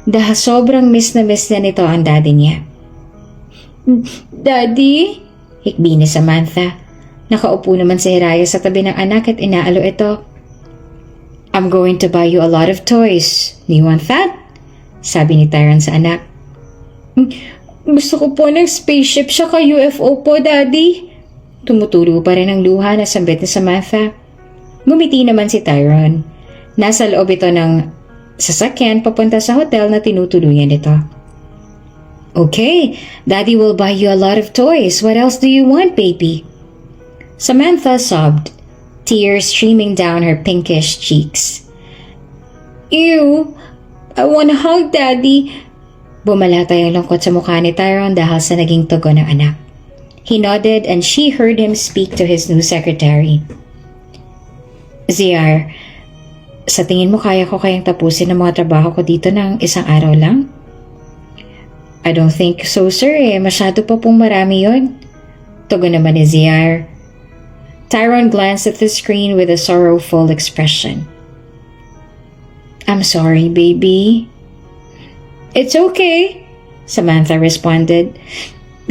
dahil sobrang miss na nito ang daddy niya. Daddy? Hikbi ni Samantha. Nakaupo naman si Hiraya sa tabi ng anak at inaalo ito. I'm going to buy you a lot of toys. Do you want that? Sabi ni Tyrone sa anak. Gusto ko po ng spaceship siya ka UFO po, Daddy. Tumutulo pa rin ang luha na sambit ni Samantha. Ngumiti naman si Tyrone. Nasa loob ito ng sasakyan papunta sa hotel na tinutuluyan nito. Okay, Daddy will buy you a lot of toys. What else do you want, baby? Samantha sobbed, tears streaming down her pinkish cheeks. Ew, I wanna hug Daddy. Bumalatay ang lungkot sa mukha ni Tyrone dahil sa naging tugon ng anak. He nodded and she heard him speak to his new secretary. ZR, sa tingin mo kaya ko kayang tapusin ang mga trabaho ko dito ng isang araw lang? I don't think so, sir. Masyado pa pong marami yon. Tugon naman ni ZR. Tyrone glanced at the screen with a sorrowful expression. I'm sorry, baby. It's okay, Samantha responded.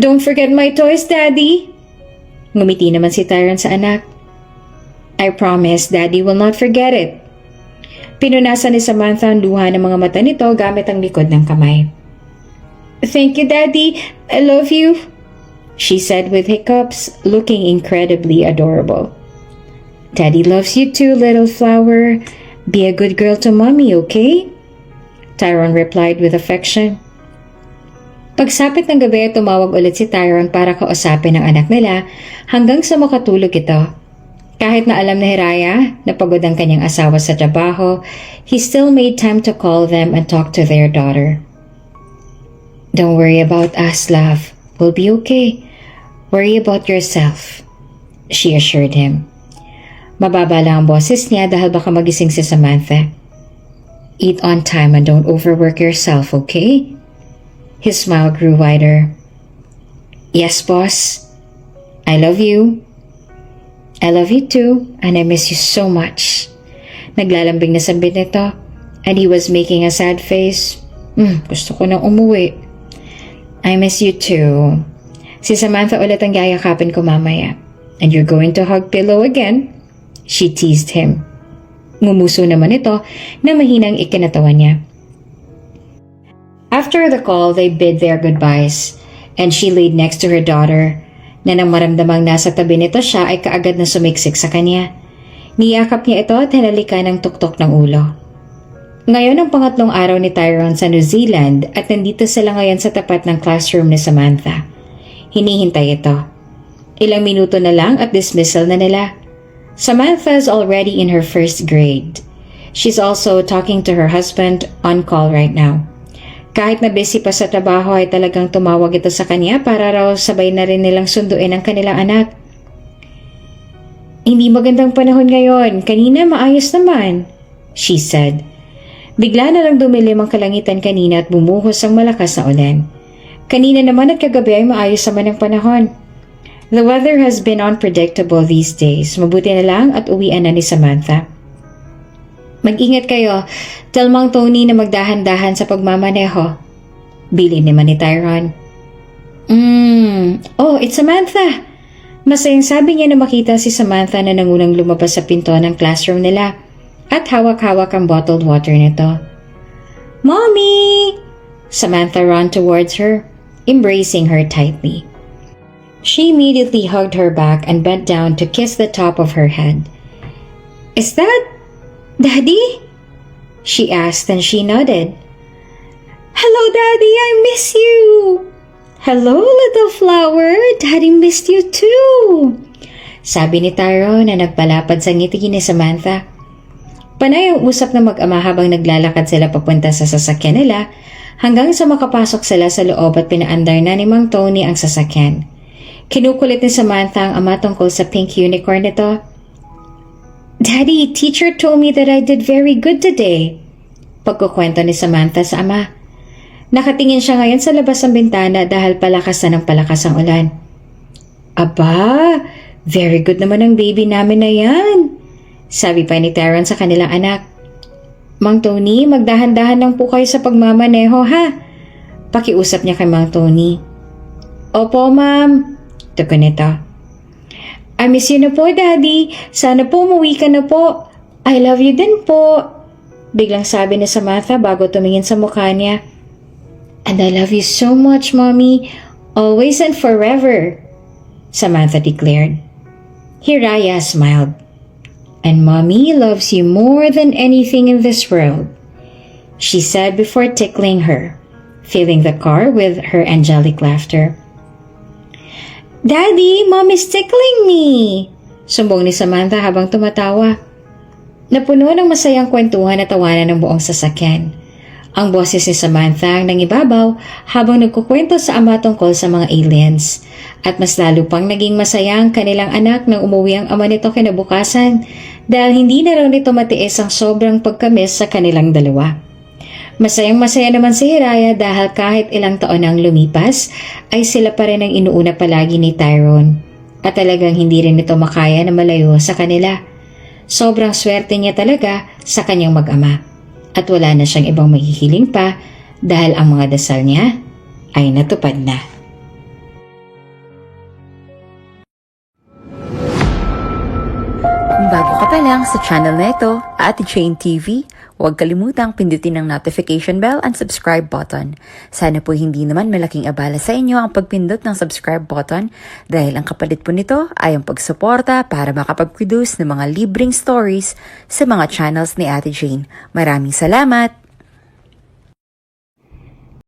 Don't forget my toys, Daddy. Ngumiti naman si Tyrone sa anak. I promise, Daddy will not forget it. Pinunasan ni Samantha ang luha ng mga mata nito gamit ang likod ng kamay. Thank you, Daddy. I love you, she said with hiccups, looking incredibly adorable. Daddy loves you too, little flower. Be a good girl to Mommy, okay? Tyrone replied with affection. Pagsapit ng gabi, tumawag ulit si Tyrone para kausapin ang anak nila hanggang sa makatulog ito. Kahit na alam ni Hiraya na pagod ang kanyang asawa sa trabaho, he still made time to call them and talk to their daughter. Don't worry about us, love. We'll be okay. Worry about yourself, she assured him. Mababa lang ang boses niya dahil baka magising si Samantha. Eat on time and don't overwork yourself, okay? His smile grew wider. Yes, boss. I love you. I love you too, and I miss you so much. Naglalambing na sambit nito, and he was making a sad face. Gusto ko nang umuwi. I miss you too. Si Samantha ulit ang yayakapin ko mamaya. And you're going to hug Pillow again? She teased him. Ngumuso naman ito na mahinang ikinatawa niya. After the call, they bid their goodbyes, and she laid next to her daughter, na nang maramdamang nasa tabi nito siya ay kaagad na sumiksik sa kanya. Niyakap niya ito at hinalikan ng tuktok ng ulo. Ngayon ang pangatlong araw ni Tyrone sa New Zealand at nandito sila ngayon sa tapat ng classroom ni Samantha. Hinihintay ito. Ilang minuto na lang at dismissal na nila. Samantha is already in her first grade. She's also talking to her husband on call right now. Kahit na busy pa sa trabaho ay talagang tumawag ito sa kanya para raw sabay na rin nilang sunduin ang kanilang anak. Hindi magandang panahon ngayon. Kanina maayos naman, she said. Bigla na lang dumilim ang kalangitan kanina at bumuhos ang malakas na ulan. Kanina naman at kagabi ay maayos naman ang panahon. The weather has been unpredictable these days. Mabuti na lang at uwian na ni Samantha. Mag-ingat kayo. Tell Mang Tony na magdahan-dahan sa pagmamaneho. Bilin naman ni Tyrone. Oh, it's Samantha. Masayang sabi niya na makita si Samantha na nangunang lumabas sa pinto ng classroom nila at hawak-hawak ang bottled water nito. Mommy! Samantha ran towards her, embracing her tightly. She immediately hugged her back and bent down to kiss the top of her head. Is that Daddy? She asked and she nodded. Hello, Daddy, I miss you. Hello, little flower. Daddy missed you too. Sabi ni Tyrone na nagpalapad sa ngiti ni Samantha. Panay ang usap na mag-ama habang naglalakad sila papunta sa sasakyan nila hanggang sa makapasok sila sa loob at pinaandar na ni Mang Tony ang sasakyan. Kinukulit ni Samantha ang ama tungkol sa pink unicorn nito. Daddy, teacher told me that I did very good today. Pagkukwento ni Samantha sa ama. Nakatingin siya ngayon sa labas ng bintana dahil palakas na ng palakas ang ulan. Aba, very good naman ang baby namin na yan. Sabi pa ni Tyrone sa kanilang anak. Mang Tony, magdahan-dahan lang po kayo sa pagmamaneho ha. Pakiusap niya kay Mang Tony. Opo, ma'am. Tugon nito. I miss you na po, Daddy. Sana po umuwi ka na po. I love you din po. Biglang sabi ni Samantha bago tumingin sa mukha niya. And I love you so much, Mommy. Always and forever, Samantha declared. Hiraya smiled. And Mommy loves you more than anything in this world, she said before tickling her, filling the car with her angelic laughter. Daddy, Mommy's tickling me! Sumbong ni Samantha habang tumatawa. Napuno ng masayang kwentuhan at tawanan ng buong sasakyan. Ang boses ni Samantha ang nangibabaw habang nagkukwento sa ama tungkol sa mga aliens. At mas lalo pang naging masaya ang kanilang anak nang umuwi ang ama nito kinabukasan dahil hindi na raw nito matiis ang sobrang pagkamis sa kanilang dalawa. Masayang masaya naman si Hiraya dahil kahit ilang taon ang lumipas ay sila pa rin ang inuuna palagi ni Tyrone at talagang hindi rin ito makaya na malayo sa kanila. Sobrang swerte niya talaga sa kanyang mag-ama at wala na siyang ibang maghihiling pa dahil ang mga dasal niya ay natupad na. Kung bago ka pa lang sa channel na ito, Ate Jane TV, huwag kalimutang pindutin ang notification bell and subscribe button. Sana po hindi naman malaking abala sa inyo ang pagpindot ng subscribe button dahil ang kapalit po nito ay ang pagsuporta para makapag-produce ng mga libreng stories sa mga channels ni Ate Jane. Maraming salamat!